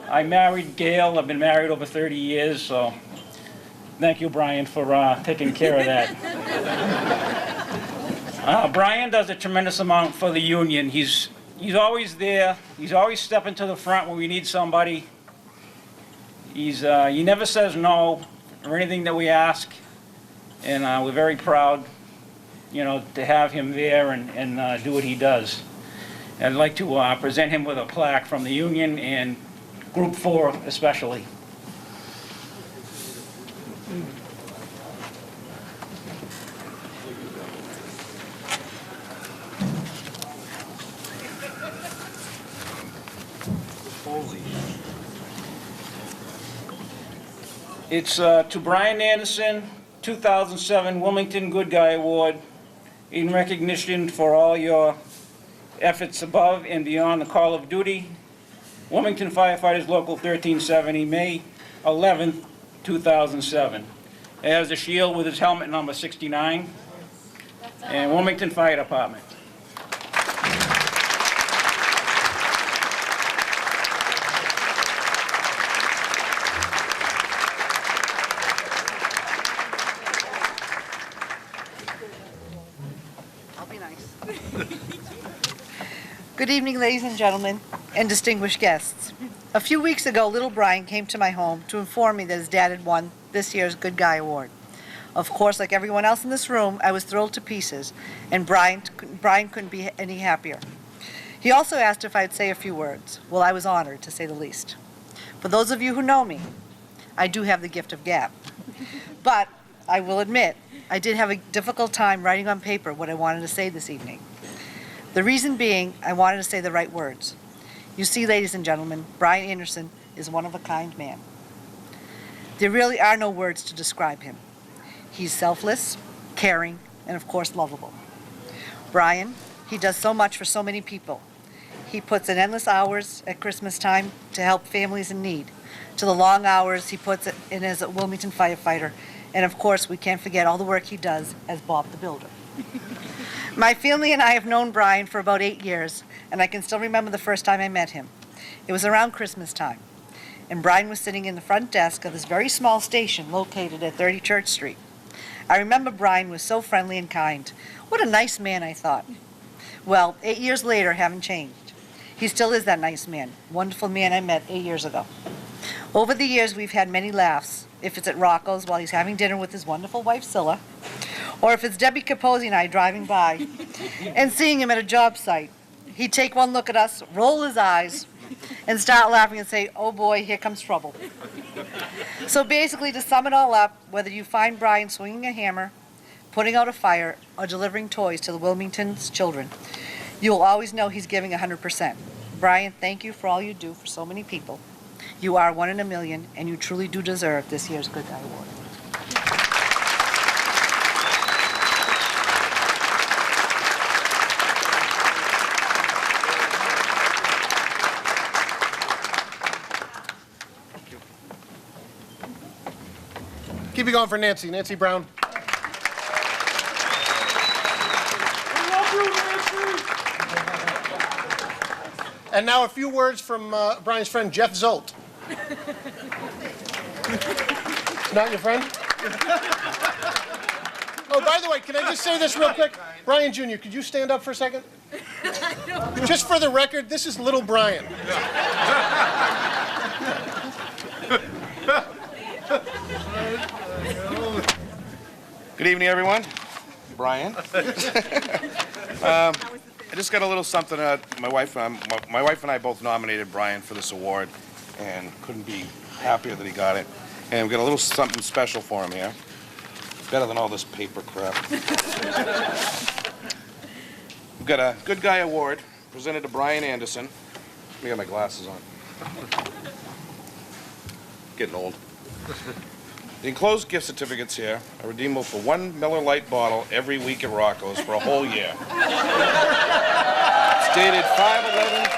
I married Gail. I've been married over 30 years, so thank you, Brian, for taking care of that. Brian does a tremendous amount for the union. He's always there. He's always stepping to the front when we need somebody. He never says no or anything that we ask, and we're very proud, to have him there and do what he does. And I'd like to present him with a plaque from the union and Group 4 especially. It's to Brian Anderson, 2007 Wilmington Good Guy Award, in recognition for all your efforts above and beyond the call of duty. Wilmington Firefighters Local 1370, May 11th, 2007. It has a shield with his helmet number 69, and Wilmington Fire Department. Good evening, ladies and gentlemen, and distinguished guests. A few weeks ago, little Brian came to my home to inform me that his dad had won this year's Good Guy Award. Of course, like everyone else in this room, I was thrilled to pieces, and Brian couldn't be any happier. He also asked if I'd say a few words. Well, I was honored, to say the least. For those of you who know me, I do have the gift of gab. But I will admit, I did have a difficult time writing on paper what I wanted to say this evening. The reason being, I wanted to say the right words. You see, ladies and gentlemen, Brian Anderson is one of a kind man. There really are no words to describe him. He's selfless, caring, and of course, lovable. Brian, he does so much for so many people. He puts in endless hours at Christmas time to help families in need, to the long hours he puts in as a Wilmington firefighter, and of course, we can't forget all the work he does as Bob the Builder. My family and I have known Brian for about 8 years, and I can still remember the first time I met him. It was around Christmas time, and Brian was sitting in the front desk of this very small station located at 30 Church Street. I remember Brian was so friendly and kind. What a nice man, I thought. Well, 8 years later, haven't changed. He still is that nice man, wonderful man I met 8 years ago. Over the years, we've had many laughs, if it's at Rocco's while he's having dinner with his wonderful wife, Scylla, or if it's Debbie Capozzi and I driving by and seeing him at a job site. He'd take one look at us, roll his eyes, and start laughing and say, "Oh boy, here comes trouble." So basically, to sum it all up, whether you find Brian swinging a hammer, putting out a fire, or delivering toys to the Wilmington's children, you will always know he's giving 100%. Brian, thank you for all you do for so many people. You are one in a million, and you truly do deserve this year's Good Guy Award. Keep it going for Nancy. Nancy Brown. And now a few words from Brian's friend, Jeff Zolt. Not your friend? Oh, by the way, can I just say this real quick? Brian Jr., could you stand up for a second? Just for the record, this is little Brian. Good evening, everyone. Brian. I just got a little something. My wife and I both nominated Brian for this award, and couldn't be happier that he got it. And we've got a little something special for him here. Better than all this paper crap. We've got a Good Guy Award presented to Brian Anderson. Let me get my glasses on. Getting old. The enclosed gift certificates here are redeemable for 1 Miller Lite bottle every week at Rocco's for a whole year. It's dated 5/11.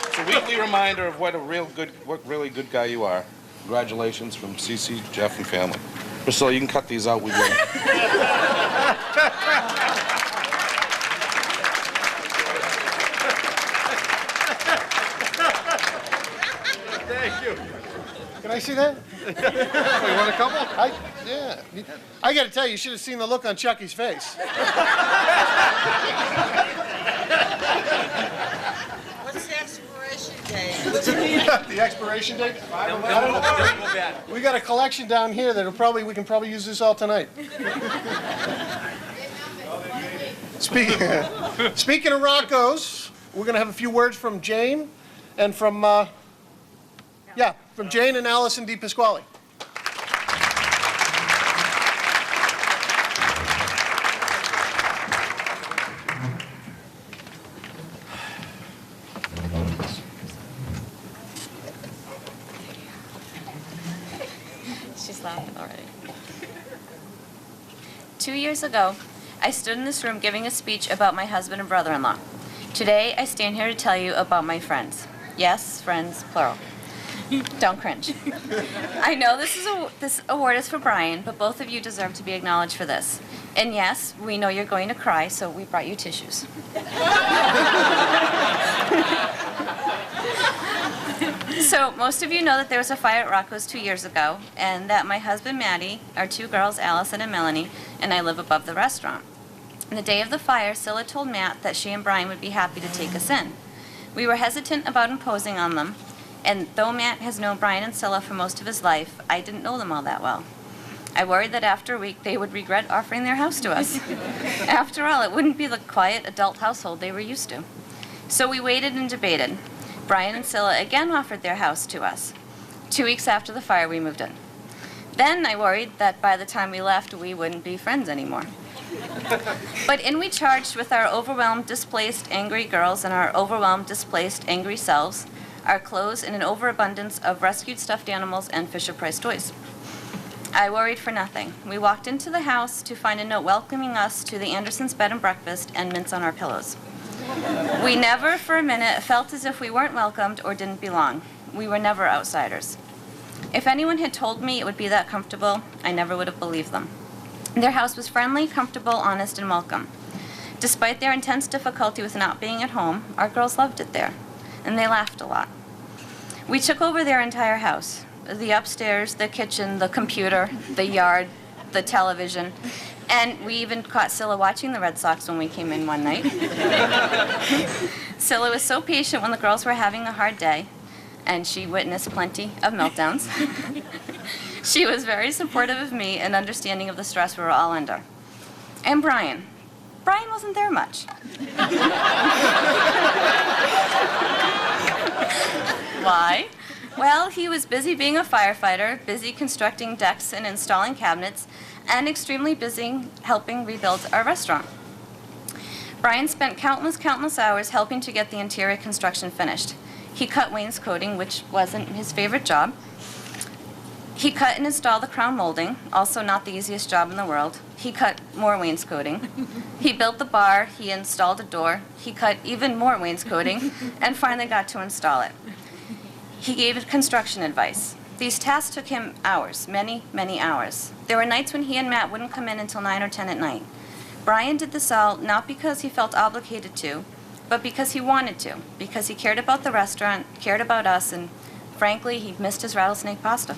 It's a weekly reminder of what really good guy you are. Congratulations from CC, Jeff, and family. Priscilla, you can cut these out. We will. Can I see that? You want a couple? Yeah. I got to tell you, you should have seen the look on Chucky's face. What's the expiration date? The expiration date? We got a collection down here that we can probably use this all tonight. Speaking of Rocco's, we're going to have a few words from Jane and from Jane and Allison DePasquale. She's laughing already. 2 years ago, I stood in this room giving a speech about my husband and brother-in-law. Today, I stand here to tell you about my friends. Yes, friends, plural. Don't cringe. I know this award is for Brian, but both of you deserve to be acknowledged for this. And yes, we know you're going to cry, so we brought you tissues. So most of you know that there was a fire at Rocco's 2 years ago, and that my husband, Maddie, our two girls, Allison and Melanie, and I live above the restaurant. On the day of the fire, Scylla told Matt that she and Brian would be happy to take us in. We were hesitant about imposing on them, and though Matt has known Brian and Scylla for most of his life, I didn't know them all that well. I worried that after a week they would regret offering their house to us. After all, it wouldn't be the quiet adult household they were used to. So we waited and debated. Brian and Scylla again offered their house to us. 2 weeks after the fire, we moved in. Then I worried that by the time we left, we wouldn't be friends anymore. But in we charged with our overwhelmed, displaced, angry girls and our overwhelmed, displaced, angry selves, our clothes in an overabundance of rescued stuffed animals and Fisher-Price toys. I worried for nothing. We walked into the house to find a note welcoming us to the Andersons' bed and breakfast and mints on our pillows. We never for a minute felt as if we weren't welcomed or didn't belong. We were never outsiders. If anyone had told me it would be that comfortable, I never would have believed them. Their house was friendly, comfortable, honest, and welcome. Despite their intense difficulty with not being at home, our girls loved it there, and they laughed a lot. We took over their entire house. The upstairs, the kitchen, the computer, the yard, the television, and we even caught Scylla watching the Red Sox when we came in one night. Scylla was so patient when the girls were having a hard day, and she witnessed plenty of meltdowns. She was very supportive of me and understanding of the stress we were all under. And Brian. Brian wasn't there much. Why? Well, he was busy being a firefighter, busy constructing decks and installing cabinets, and extremely busy helping rebuild our restaurant. Brian spent countless hours helping to get the interior construction finished. He cut wainscoting, which wasn't his favorite job. He cut and installed the crown molding, also not the easiest job in the world. He cut more wainscoting. He built the bar, he installed a door, he cut even more wainscoting, and finally got to install it. He gave construction advice. These tasks took him hours, many hours. There were nights when he and Matt wouldn't come in until 9 or 10 at night. Brian did this all not because he felt obligated to, but because he wanted to, because he cared about the restaurant, cared about us, and frankly, he missed his rattlesnake pasta.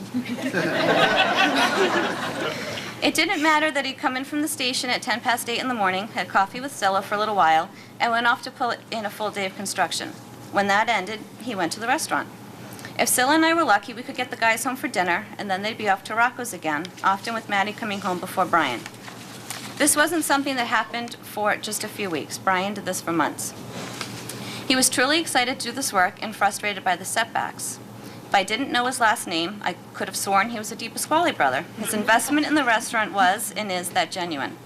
It didn't matter that he'd come in from the station at 10 past 8 in the morning, had coffee with Scylla for a little while, and went off to pull in a full day of construction. When that ended, he went to the restaurant. If Scylla and I were lucky, we could get the guys home for dinner, and then they'd be off to Rocco's again, often with Maddie coming home before Brian. This wasn't something that happened for just a few weeks. Brian did this for months. He was truly excited to do this work and frustrated by the setbacks. If I didn't know his last name, I could have sworn he was a DePasquale brother. His investment in the restaurant was and is that genuine.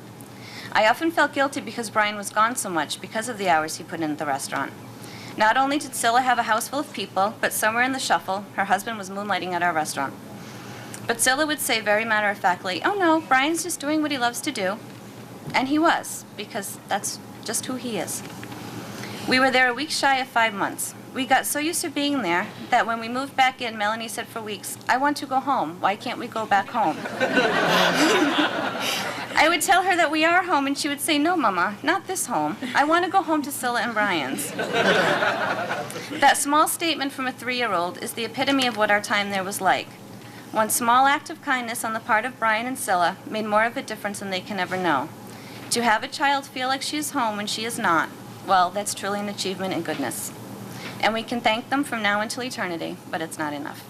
I often felt guilty because Brian was gone so much because of the hours he put in at the restaurant. Not only did Scylla have a house full of people, but somewhere in the shuffle, her husband was moonlighting at our restaurant. But Scylla would say very matter-of-factly, "Oh no, Brian's just doing what he loves to do." And he was, because that's just who he is. We were there a week shy of 5 months. We got so used to being there that when we moved back in, Melanie said for weeks, "I want to go home. Why can't we go back home?" I would tell her that we are home, and she would say, "No, Mama, not this home. I want to go home to Scylla and Brian's." That small statement from a 3-year-old is the epitome of what our time there was like. One small act of kindness on the part of Brian and Scylla made more of a difference than they can ever know. To have a child feel like she is home when she is not, well, that's truly an achievement in goodness. And we can thank them from now until eternity, but it's not enough.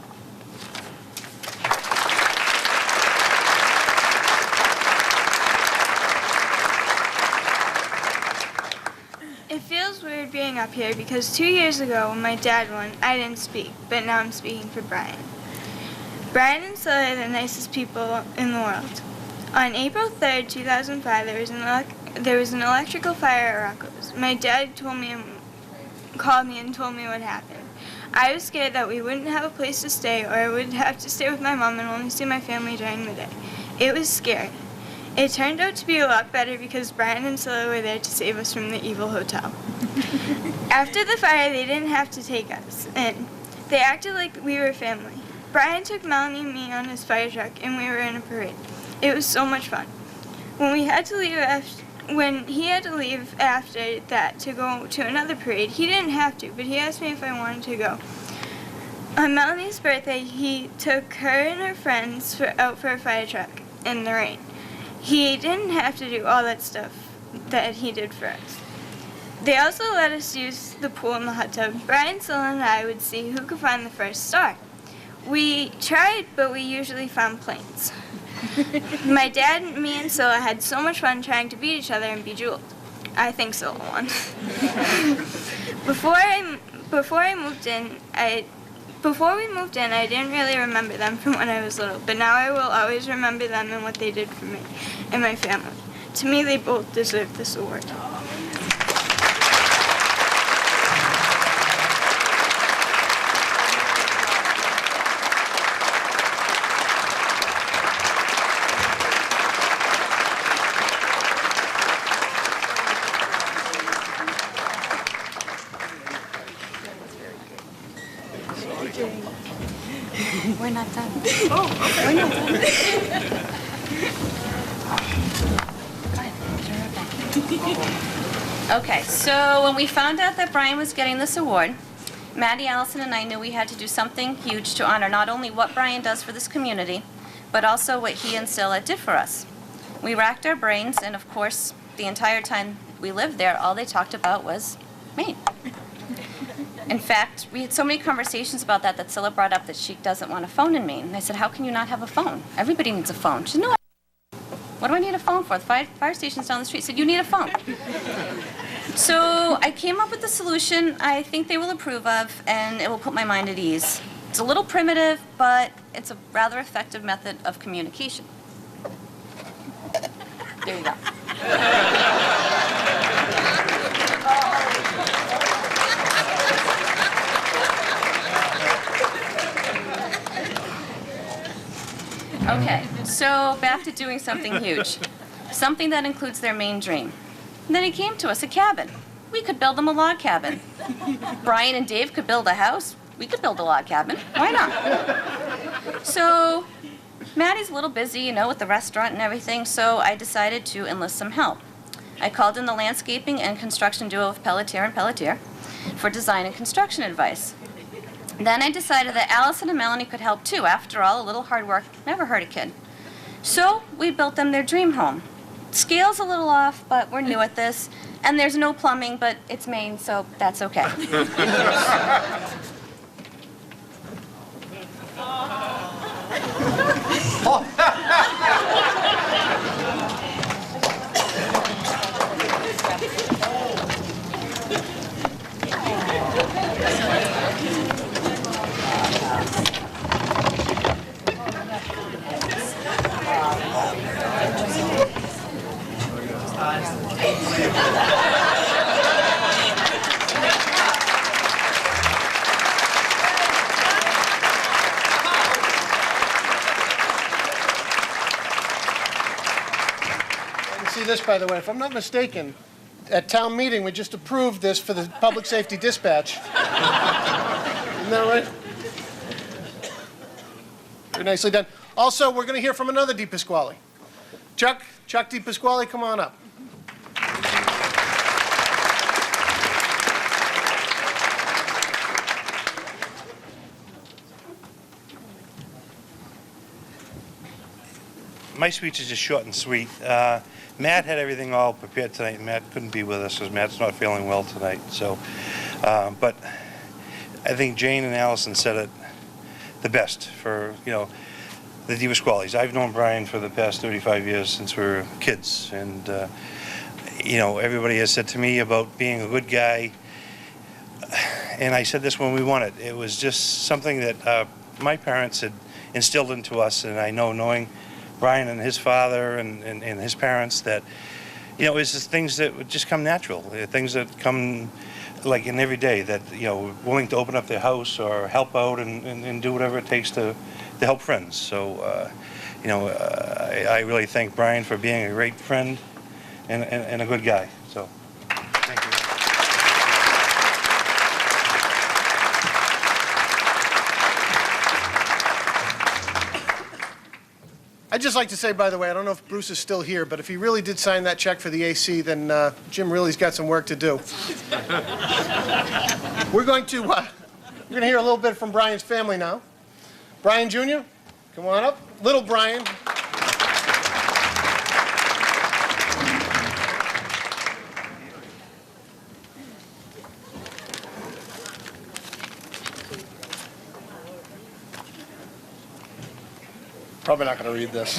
It feels weird being up here because 2 years ago when my dad won, I didn't speak, but now I'm speaking for Brian. Brian and Scylla are the nicest people in the world. On April 3rd, 2005, there was an electrical fire at Rocco's. My dad called me and told me what happened. I was scared that we wouldn't have a place to stay, or I would have to stay with my mom and only see my family during the day. It was scary. It turned out to be a lot better because Brian and Scylla were there to save us from the evil hotel. After the fire, they didn't have to take us in. They acted like we were family. Brian took Melanie and me on his fire truck, and we were in a parade. It was so much fun. When he had to leave after that to go to another parade, he didn't have to, but he asked me if I wanted to go. On Melanie's birthday, he took her and her friends out for a fire truck in the rain. He didn't have to do all that stuff that he did for us. They also let us use the pool and the hot tub. Brian, Scylla, and I would see who could find the first star. We tried, but we usually found planes. My dad, me, and Scylla had so much fun trying to beat each other and be jeweled. I think Scylla won. Before we moved in, I didn't really remember them from when I was little, but now I will always remember them and what they did for me and my family. To me, they both deserve this award. We're not done. Oh, okay. We're not done. Okay, so when we found out that Brian was getting this award, Maddie, Allison, and I knew we had to do something huge to honor not only what Brian does for this community, but also what he and Scylla did for us. We racked our brains, and of course, the entire time we lived there, all they talked about was Maine. In fact, we had so many conversations about that Scylla brought up that she doesn't want a phone in Maine. And I said, how can you not have a phone? Everybody needs a phone. She said, no, what do I need a phone for? The fire station's down the street. I said, you need a phone. So I came up with a solution I think they will approve of, and it will put my mind at ease. It's a little primitive, but it's a rather effective method of communication. There you go. Okay, so back to doing something huge. Something that includes their main dream. And then it came to us, a cabin. We could build them a log cabin. Brian and Dave could build a house. We could build a log cabin. Why not? So Maddie's a little busy, with the restaurant and everything, so I decided to enlist some help. I called in the landscaping and construction duo of Pelletier and Pelletier for design and construction advice. Then I decided that Allison and Melanie could help too. After all, a little hard work never hurt a kid. So we built them their dream home. Scale's a little off, but we're new at this. And there's no plumbing, but it's Maine, so that's okay. See this, by the way, if I'm not mistaken, at town meeting, we just approved this for the public safety dispatch. Isn't that right? Very nicely done. Also, we're going to hear from another Di Pasquale. Chuck Di Pasquale, come on up. My speech is just short and sweet. Matt had everything all prepared tonight, and Matt couldn't be with us because Matt's not feeling well tonight. So, but I think Jane and Allison said it the best for, the deepest qualities. I've known Brian for the past 35 years since we were kids, and everybody has said to me about being a good guy, and I said this when we won it. It was just something that my parents had instilled into us, and I know, knowing Brian and his father and his parents, that it's just things that would just come natural, things that come like in every day, that willing to open up their house or help out and do whatever it takes to help friends. So I really thank Brian for being a great friend and a good guy. So thank you. I'd just like to say, by the way, I don't know if Bruce is still here, but if he really did sign that check for the AC, then Jim really's got some work to do. We're going to hear a little bit from Brian's family now. Brian Jr., come on up. Little Brian. Probably not going to read this.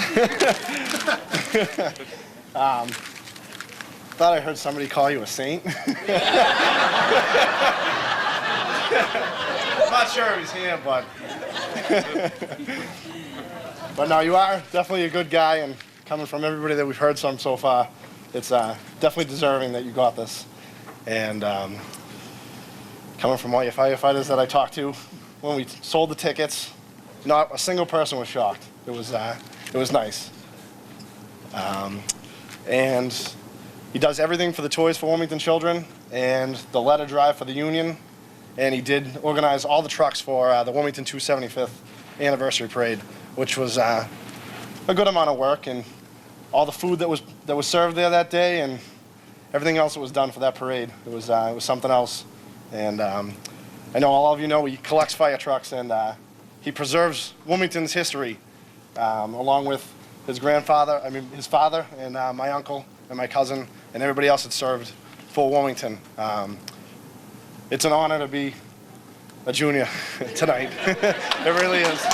Thought I heard somebody call you a saint. I'm not sure if he's here, but but no, you are definitely a good guy, and coming from everybody that we've heard from so far, it's definitely deserving that you got this. And coming from all your firefighters that I talked to, when we sold the tickets, not a single person was shocked. It was nice. And he does everything for the Toys for Wilmington children and the letter drive for the union. And he did organize all the trucks for the Wilmington 275th anniversary parade, which was a good amount of work, and all the food that was served there that day and everything else that was done for that parade. It was something else. And I know all of you know he collects fire trucks, and he preserves Wilmington's history, along with his father and my uncle and my cousin and everybody else that served for Wilmington. It's an honor to be a junior tonight. It really is.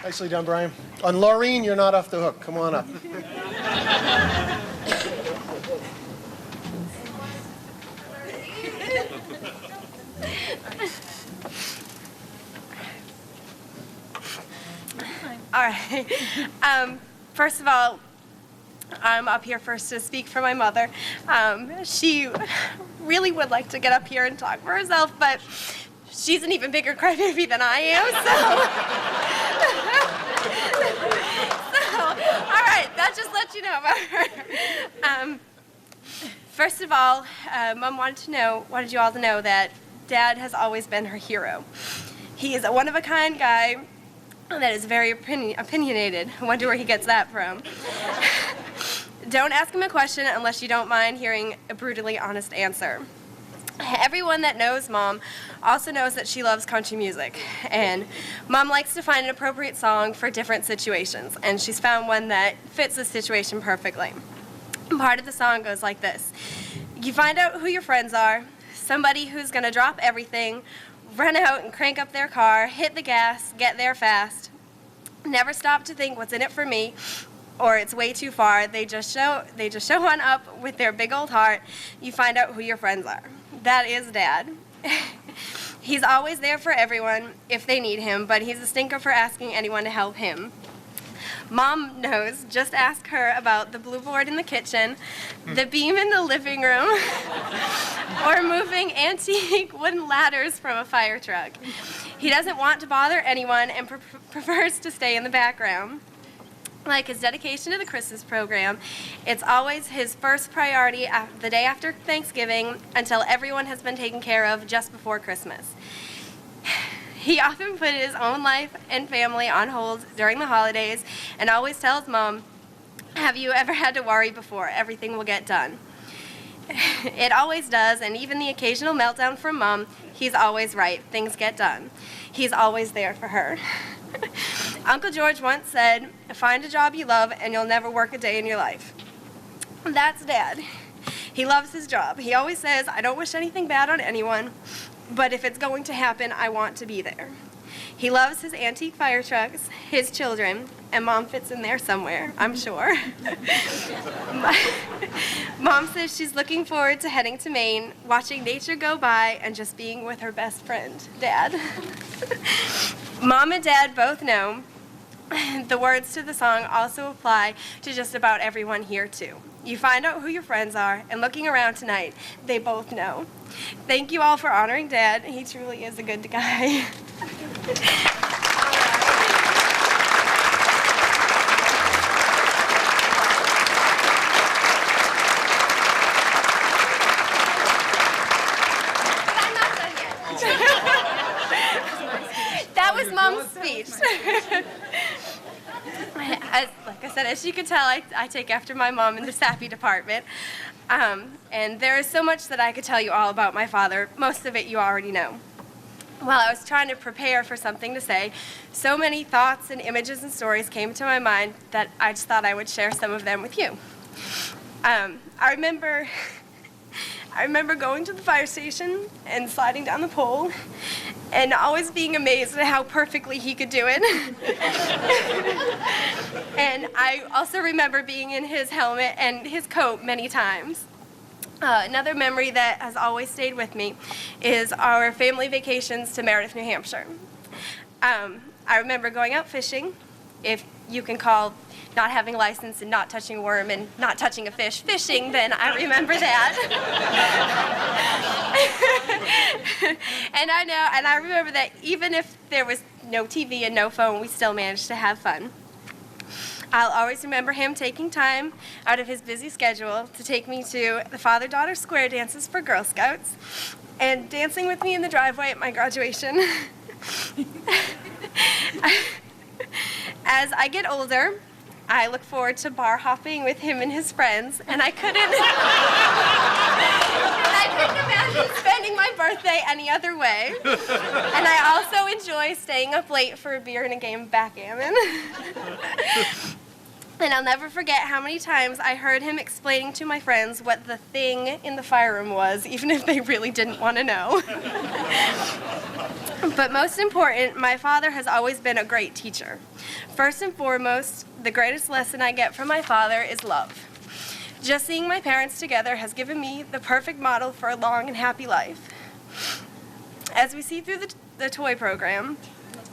Nicely done, Brian. On Laureen, you're not off the hook. Come on up. All right. First of all, I'm up here first to speak for my mother. She really would like to get up here and talk for herself, but she's an even bigger crybaby than I am, so all right, that just lets you know about her. First of all, Mom wanted you all to know that Dad has always been her hero. He is a one-of-a-kind guy that is very opinionated. I wonder where he gets that from. Don't ask him a question unless you don't mind hearing a brutally honest answer. Everyone that knows Mom also knows that she loves country music, and Mom likes to find an appropriate song for different situations, and she's found one that fits the situation perfectly. Part of the song goes like this. You find out who your friends are, somebody who's going to drop everything, run out and crank up their car, hit the gas, get there fast, never stop to think what's in it for me, or it's way too far. They just show on up with their big old heart. You find out who your friends are. That is Dad. He's always there for everyone if they need him, but he's a stinker for asking anyone to help him. Mom knows. Just ask her about the blue board in the kitchen, the beam in the living room, or moving antique wooden ladders from a fire truck. He doesn't want to bother anyone and prefers to stay in the background. Like his dedication to the Christmas program, it's always his first priority the day after Thanksgiving until everyone has been taken care of just before Christmas. He often put his own life and family on hold during the holidays and always tells Mom, have you ever had to worry before? Everything will get done. It always does, and even the occasional meltdown from Mom, he's always right. Things get done. He's always there for her. Uncle George once said, "Find a job you love and you'll never work a day in your life." That's Dad. He loves his job. He always says, "I don't wish anything bad on anyone, but if it's going to happen, I want to be there." He loves his antique fire trucks, his children, and Mom fits in there somewhere, I'm sure. Mom says she's looking forward to heading to Maine, watching nature go by, and just being with her best friend, Dad. Mom and Dad both know the words to the song also apply to just about everyone here, too. You find out who your friends are, and looking around tonight, they both know. Thank you all for honoring Dad. He truly is a good guy. That was Mom's speech. Like I said, as you can tell, I take after my mom in the sappy department. And there is so much that I could tell you all about my father. Most of it you already know. While I was trying to prepare for something to say, so many thoughts and images and stories came to my mind that I just thought I would share some of them with you. I remember going to the fire station and sliding down the pole and always being amazed at how perfectly he could do it. And I also remember being in his helmet and his coat many times. Another memory that has always stayed with me is our family vacations to Meredith, New Hampshire. I remember going out fishing, if you can call not having a license and not touching a worm and not touching a fish fishing, then I remember that. And I remember that even if there was no TV and no phone, we still managed to have fun. I'll always remember him taking time out of his busy schedule to take me to the father-daughter square dances for Girl Scouts and dancing with me in the driveway at my graduation. As I get older, I look forward to bar hopping with him and his friends, and I couldn't imagine spending my birthday any other way. And I also enjoy staying up late for a beer and a game of backgammon. And I'll never forget how many times I heard him explaining to my friends what the thing in the fire room was, even if they really didn't want to know. But most important, my father has always been a great teacher. First and foremost, the greatest lesson I get from my father is love. Just seeing my parents together has given me the perfect model for a long and happy life. As we see through the toy program,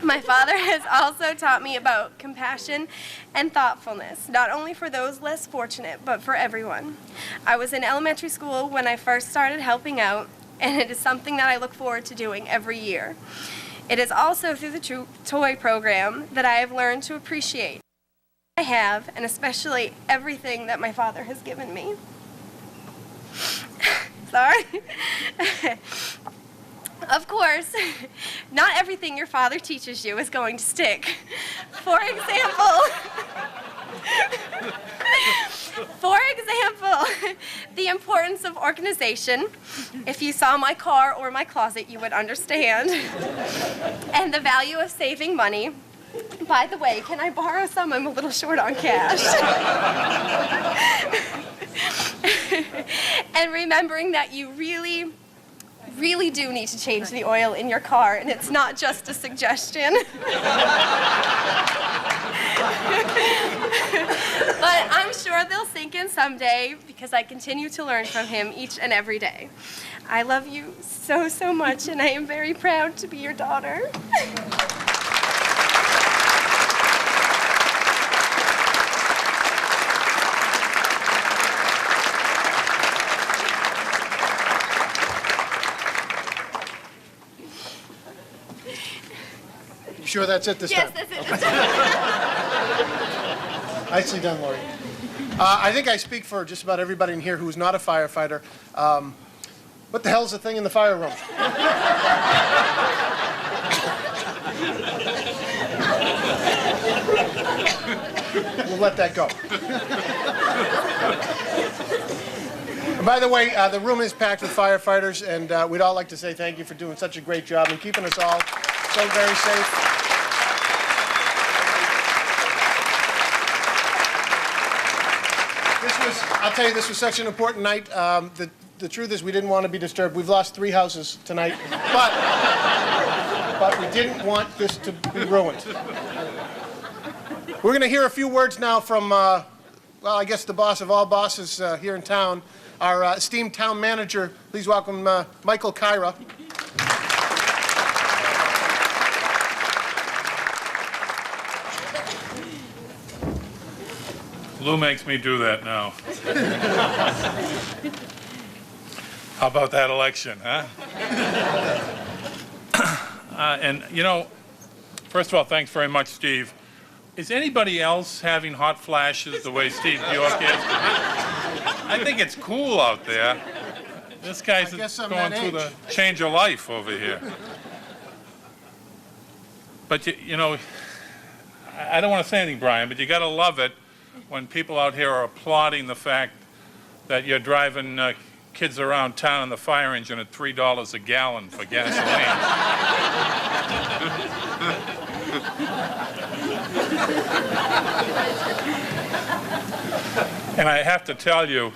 my father has also taught me about compassion and thoughtfulness, not only for those less fortunate, but for everyone. I was in elementary school when I first started helping out, and it is something that I look forward to doing every year. It is also through the toy program that I have learned to appreciate what I have, and especially everything that my father has given me. Sorry. Of course, not everything your father teaches you is going to stick. For example, the importance of organization. If you saw my car or my closet, you would understand. And the value of saving money. By the way, can I borrow some? I'm a little short on cash. And remembering that you really do need to change the oil in your car, and it's not just a suggestion. But I'm sure they'll sink in someday because I continue to learn from him each and every day. I love you so, so much, and I am very proud to be your daughter. Sure that's it this time? Yes, that's it. Nicely done, Lori. I think I speak for just about everybody in here who's not a firefighter. What the hell's the thing in the fire room? We'll let that go. And by the way, the room is packed with firefighters, and we'd all like to say thank you for doing such a great job and keeping us all so very safe. I'll tell you, this was such an important night. The truth is we didn't want to be disturbed. We've lost 3 houses tonight, but we didn't want this to be ruined. We're going to hear a few words now from, well, I guess the boss of all bosses here in town, our esteemed town manager. Please welcome Michael Kyra. Lou makes me do that now. How about that election, huh? And, you know, first of all, thanks very much, Steve. Is anybody else having hot flashes the way Steve Bjork is? I think it's cool out there. This guy's going through the change of life over here. But, you know, I don't want to say anything, Brian, but you got to love it when people out here are applauding the fact that you're driving kids around town in the fire engine at $3 a gallon for gasoline. And I have to tell you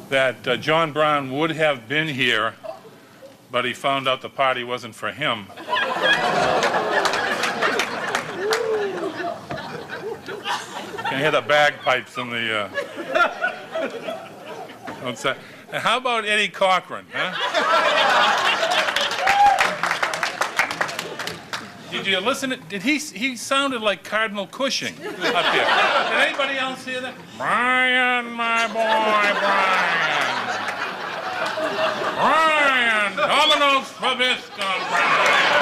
that John Brown would have been here, but he found out the party wasn't for him. You can hear the bagpipes in the... outside. And how about Eddie Cochran, huh? Did you listen to... He sounded like Cardinal Cushing up here. Did anybody else hear that? Brian, my boy, Brian. Brian, Domino's Fabisco, Brian.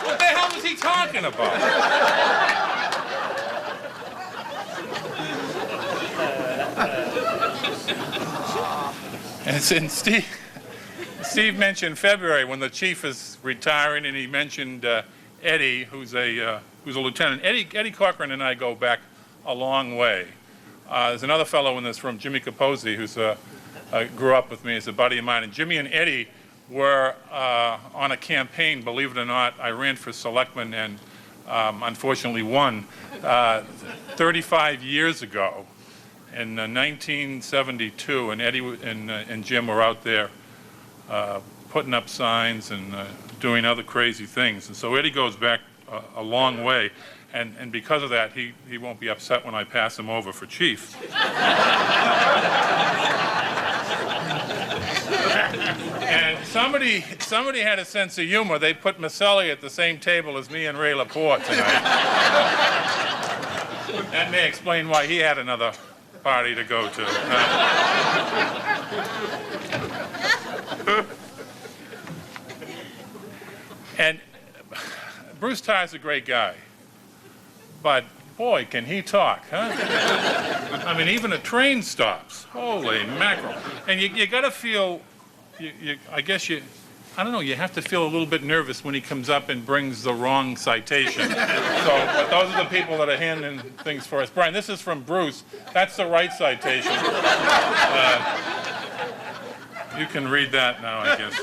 What the hell was he talking about? And Steve mentioned February when the chief is retiring, and he mentioned Eddie, who's a lieutenant. Eddie Cochran and I go back a long way. There's another fellow in this room, Jimmy Capozzi, who's grew up with me as a buddy of mine. And Jimmy and Eddie were on a campaign, believe it or not. I ran for selectman and unfortunately won 35 years ago. In 1972, and Eddie and Jim were out there putting up signs and doing other crazy things. And so Eddie goes back a long way, and because of that, he won't be upset when I pass him over for chief. And somebody had a sense of humor. They put Maselli at the same table as me and Ray Laporte tonight. That may explain why he had another party to go to. And Bruce Tarr's a great guy, but boy, can he talk, huh? I mean, even a train stops. Holy mackerel. And you got to feel, I guess I don't know, you have to feel a little bit nervous when he comes up and brings the wrong citation. But those are the people that are handing things for us. Brian, this is from Bruce. That's the right citation. You can read that now, I guess.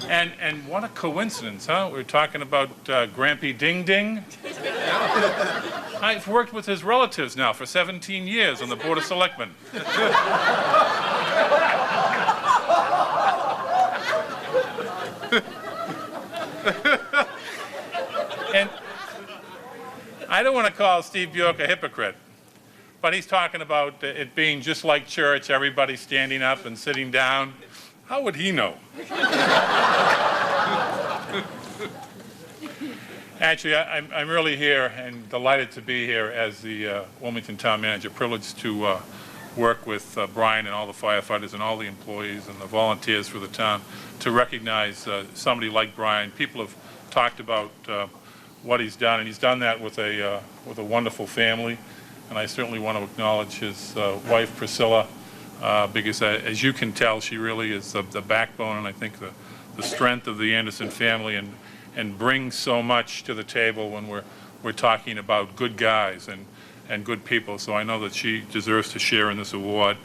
And what a coincidence, huh? We're talking about Grampy Ding Ding. I've worked with his relatives now for 17 years on the Board of Selectmen. And I don't want to call Steve Bjork a hypocrite, but he's talking about it being just like church, everybody standing up and sitting down. How would he know? Actually, I'm really here and delighted to be here as the Wilmington Town Manager, privileged to work with Brian and all the firefighters and all the employees and the volunteers for the town to recognize somebody like Brian. People have talked about what he's done, and he's done that with a wonderful family. And I certainly want to acknowledge his wife, Priscilla, because as you can tell, she really is the backbone and I think the strength of the Anderson family, and brings so much to the table when we're talking about good guys. and good people. So I know that she deserves to share in this award.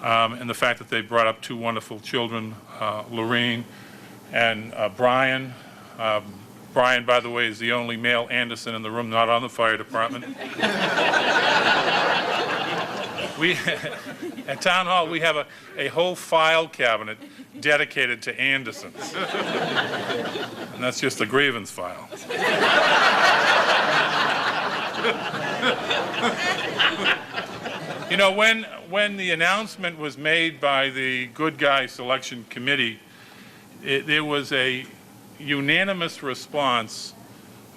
And the fact that they brought up two wonderful children, Lorene and Brian. Brian, by the way, is the only male Anderson in the room not on the fire department. At Town Hall, we have a whole file cabinet dedicated to Andersons. And that's just the grievance file. You know, when the announcement was made by the Good Guy Selection Committee, there was a unanimous response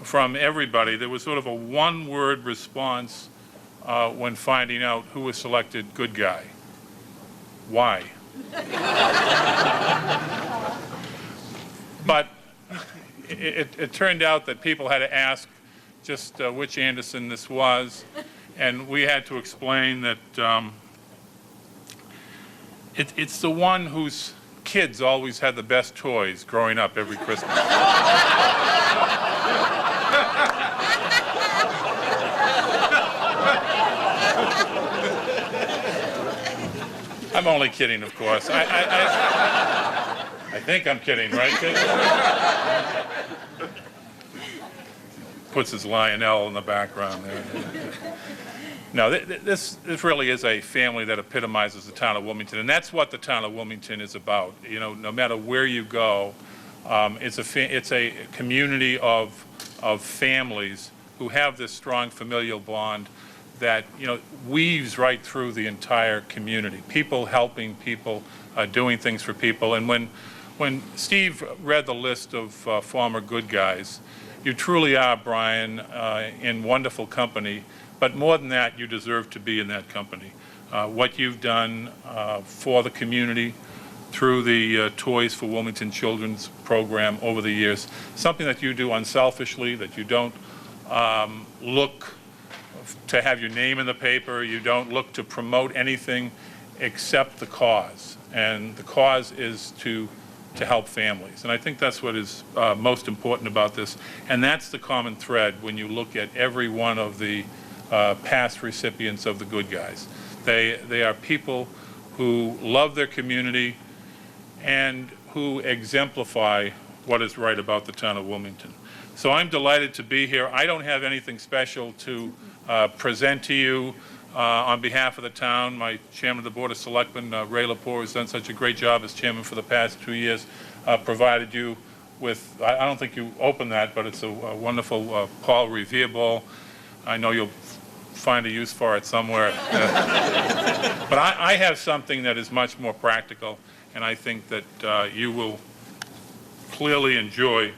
from everybody. There was sort of a one-word response when finding out who was selected good guy. Why? But it turned out that people had to ask just which Anderson this was, and we had to explain that it's the one whose kids always had the best toys growing up every Christmas. I'm only kidding, of course. I think I'm kidding, right, kids? Puts his Lionel in the background there. No, this really is a family that epitomizes the town of Wilmington, and that's what the town of Wilmington is about. You know, no matter where you go, it's a community of families who have this strong familial bond that, you know, weaves right through the entire community. People helping people, doing things for people. And when Steve read the list of former good guys, you truly are, Brian, in wonderful company. But more than that, you deserve to be in that company. What you've done for the community through the Toys for Wilmington Children's program over the years, something that you do unselfishly, that you don't look to have your name in the paper, you don't look to promote anything except the cause. And the cause is to help families. And I think that's what is most important about this. And that's the common thread when you look at every one of the past recipients of the Good Guys. They are people who love their community and who exemplify what is right about the town of Wilmington. So I'm delighted to be here. I don't have anything special to present to you on behalf of the town. My chairman of the Board of Selectmen, Ray Lepore, has done such a great job as chairman for the past 2 years, provided you with, I don't think you opened that, but it's a wonderful Paul Revere ball. I know you'll find a use for it somewhere. But I have something that is much more practical, and I think that you will clearly enjoy.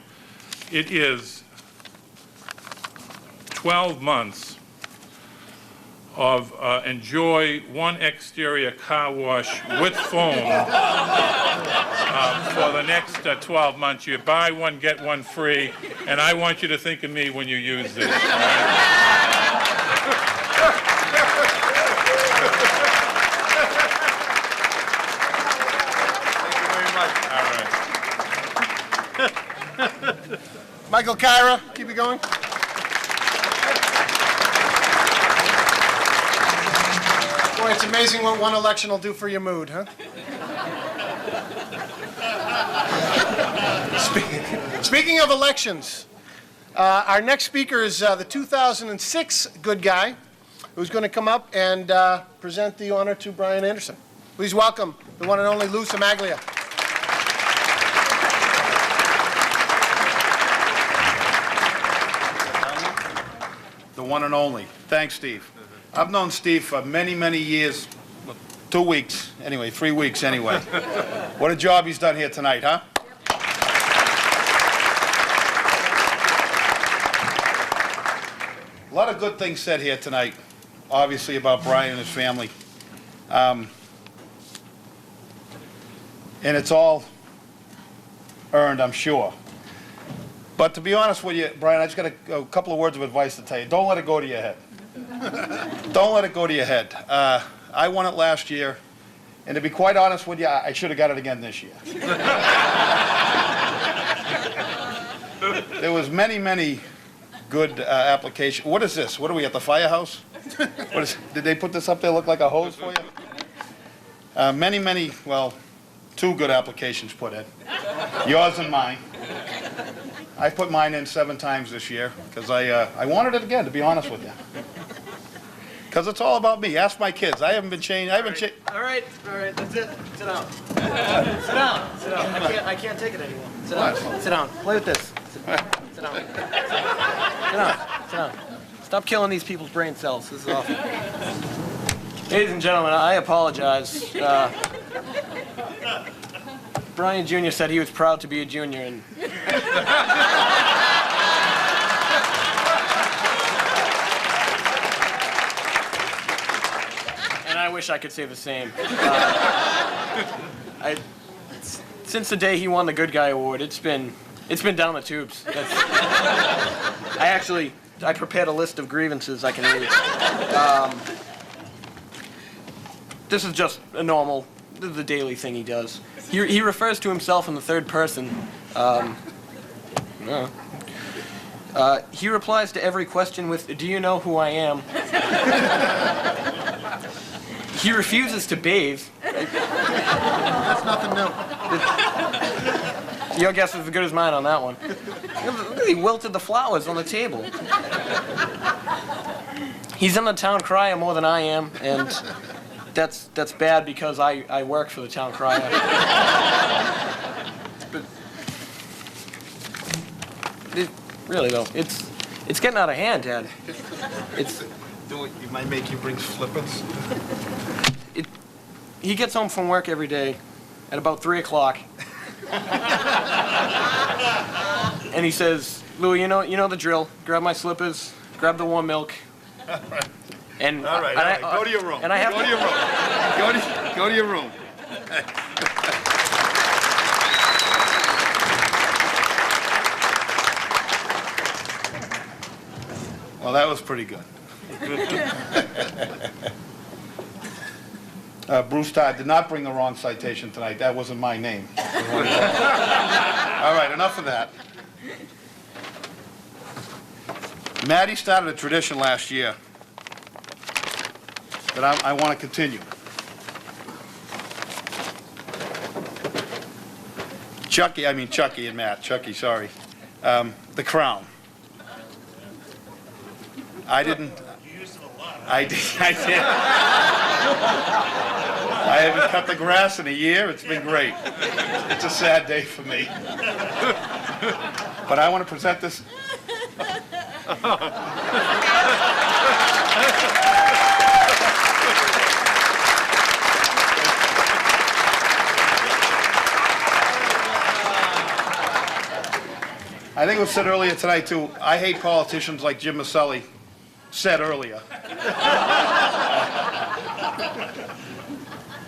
It is 12 months of enjoy one exterior car wash with foam for the next 12 months. You buy one, get one free, and I want you to think of me when you use this. All right. Michael Kyra, keep it going. Boy, it's amazing what one election will do for your mood, huh? Speaking of elections, our next speaker is the 2006 good guy who's going to come up and present the honor to Brian Anderson. Please welcome the one and only Lou Samaglia. The one and only. Thanks, Steve. I've known Steve for many, many years. 2 weeks, anyway, 3 weeks anyway. What a job he's done here tonight, huh? A lot of good things said here tonight, obviously, about Brian and his family. And it's all earned, I'm sure. But to be honest with you, Brian, I just got a couple of words of advice to tell you. Don't let it go to your head. Don't let it go to your head. I won it last year, and to be quite honest with you, I should have got it again this year. There was many, many good application. What is this? What are we at the firehouse? Did they put this up there look like a hose for you? Many, well, 2 good applications put in. Yours and mine. I put mine in 7 times this year because I wanted it again, to be honest with you. Because it's all about me. Ask my kids. I haven't been changed. All right, that's it. Sit down. Sit down. I can't take it anymore. Sit down. Sit down. Play with this. Sit down. Sit down. Sit down. Stop killing these people's brain cells. This is awful. Ladies and gentlemen, I apologize. Brian Jr. said he was proud to be a junior, and I wish I could say the same. Since the day he won the Good Guy Award, it's been down the tubes. I prepared a list of grievances I can read. This is just the daily thing he does. He refers to himself in the third person. He replies to every question with, "Do you know who I am?" He refuses to bathe. That's nothing new. Your guess is as good as mine on that one. He wilted the flowers on the table. He's in the town crier more than I am, and that's bad because I work for the town crier. But really though, it's getting out of hand, Dad. You might make you bring slippers. He gets home from work every day at about 3 o'clock. And he says, "Louis, you know the drill. Grab my slippers, grab the warm milk." And All right. Go to your room. And I have Go to your room. Go to your room. Well, that was pretty good. Bruce Todd did not bring the wrong citation tonight. That wasn't my name. All right, enough of that. Maddie started a tradition last year that I want to continue. Chucky and Matt. Chucky, sorry. The crown. I did. I haven't cut the grass in a year. It's been great. It's a sad day for me. But I want to present this. I think it was said earlier tonight, too. I hate politicians like Jim Maselli said earlier.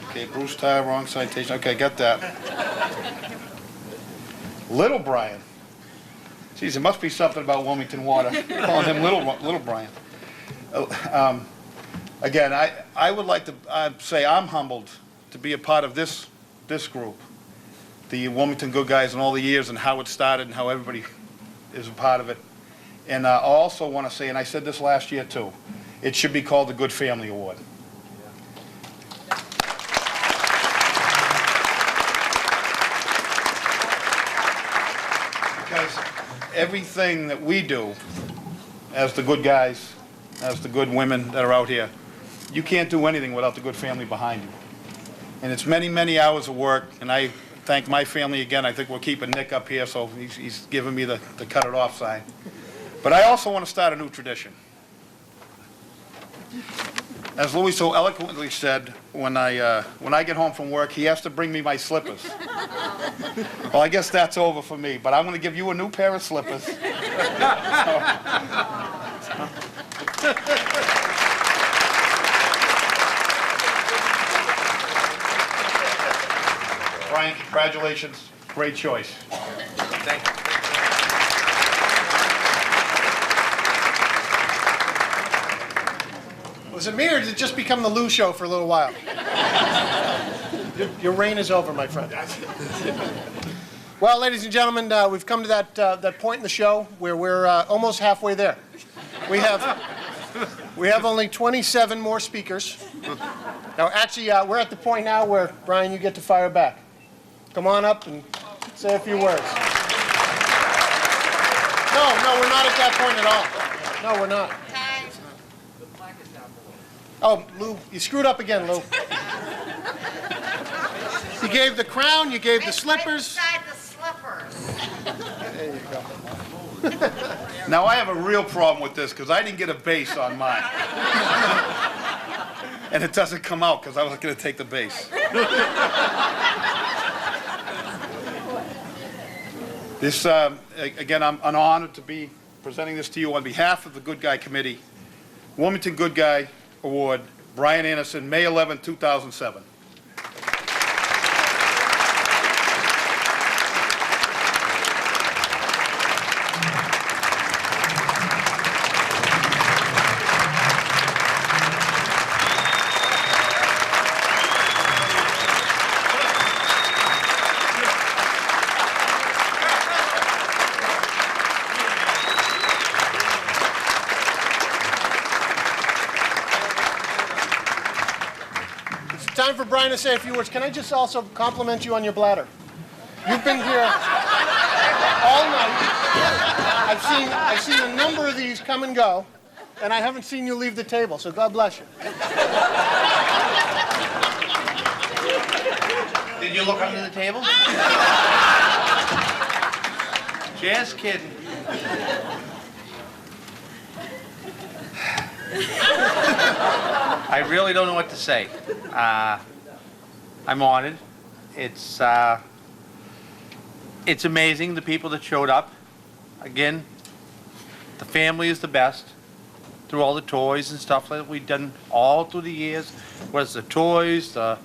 Okay, Bruce Tyre, wrong citation. Okay, got that. Little Brian. Geez, there must be something about Wilmington Water, calling him Little Brian. Again, I would like to say I'm humbled to be a part of this group, the Wilmington Good Guys, and all the years and how it started and how everybody is a part of it. And I also want to say, and I said this last year too, it should be called the Good Family Award. Because everything that we do as the good guys, as the good women that are out here, you can't do anything without the good family behind you. And it's many, many hours of work, and I thank my family again. I think we're keeping Nick up here, so he's giving me the cut it off sign. But I also want to start a new tradition. As Louis so eloquently said, when I get home from work, he has to bring me my slippers. Well, I guess that's over for me, but I'm going to give you a new pair of slippers. Brian, congratulations. Great choice. Thank you. Was it me, or did it just become the Lou Show for a little while? Your reign is over, my friend. Well, ladies and gentlemen, we've come to that point in the show where we're almost halfway there. We have only 27 more speakers. Now, actually, we're at the point now where, Brian, you get to fire back. Come on up and say a few words. No, we're not at that point at all. No, we're not. Oh, Lou, you screwed up again, Lou. You gave the crown, you gave the slippers. Right beside the slippers. There you go. Now, I have a real problem with this because I didn't get a base on mine. And it doesn't come out because I was going to take the base. This, again, I'm honored to be presenting this to you on behalf of the Good Guy Committee. Wilmington Good Guy Award, Brian Anderson, May 11, 2007. Time for Brian to say a few words. Can I just also compliment you on your bladder? You've been here all night. I've seen a number of these come and go, and I haven't seen you leave the table, so God bless you. Did you look under the table? Just kidding. I really don't know what to say. I'm honored. It's amazing, the people that showed up. Again, the family is the best. Through all the toys and stuff that we've done all through the years, whether it's the toys, the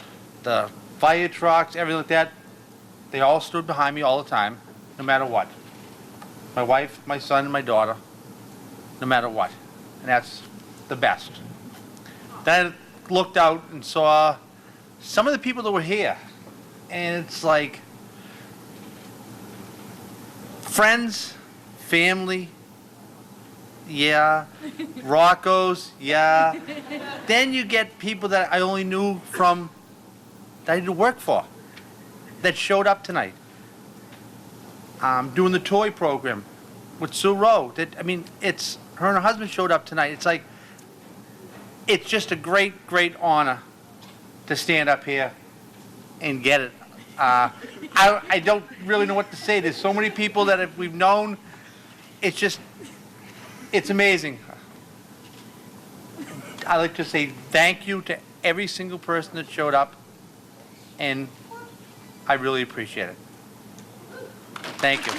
fire trucks, everything like that, they all stood behind me all the time, no matter what. My wife, my son, and my daughter, no matter what. And that's the best. Then I looked out and saw some of the people that were here. And it's like friends, family, yeah, Rocco's, yeah. Then you get people that I only knew from, that I did work for, that showed up tonight. Doing the toy program with Sue Rowe. It's her and her husband showed up tonight. It's like, it's just a great, great honor to stand up here and get it. I don't really know what to say. There's so many people that we've known. It's amazing. I'd like to say thank you to every single person that showed up, and I really appreciate it. Thank you.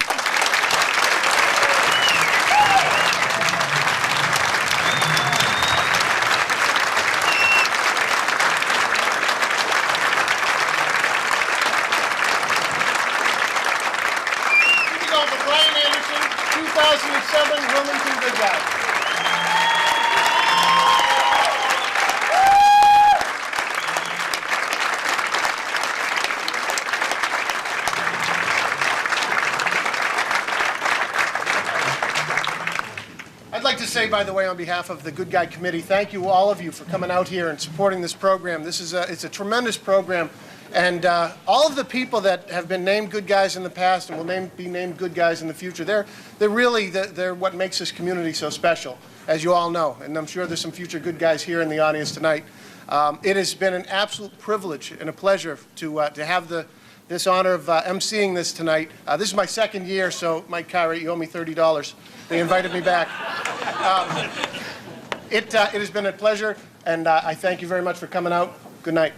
Brian Anderson, 2007 Wilmington Good Guy. I'd like to say, by the way, on behalf of the Good Guy Committee, thank you, all of you, for coming out here and supporting this program. It's a tremendous program. And all of the people that have been named good guys in the past and will be named good guys in the future, they're really what makes this community so special, as you all know. And I'm sure there's some future good guys here in the audience tonight. It has been an absolute privilege and a pleasure to have this honor of emceeing this tonight. This is my second year, so Mike Kyrie, you owe me $30. They invited me back. It has been a pleasure, and I thank you very much for coming out. Good night.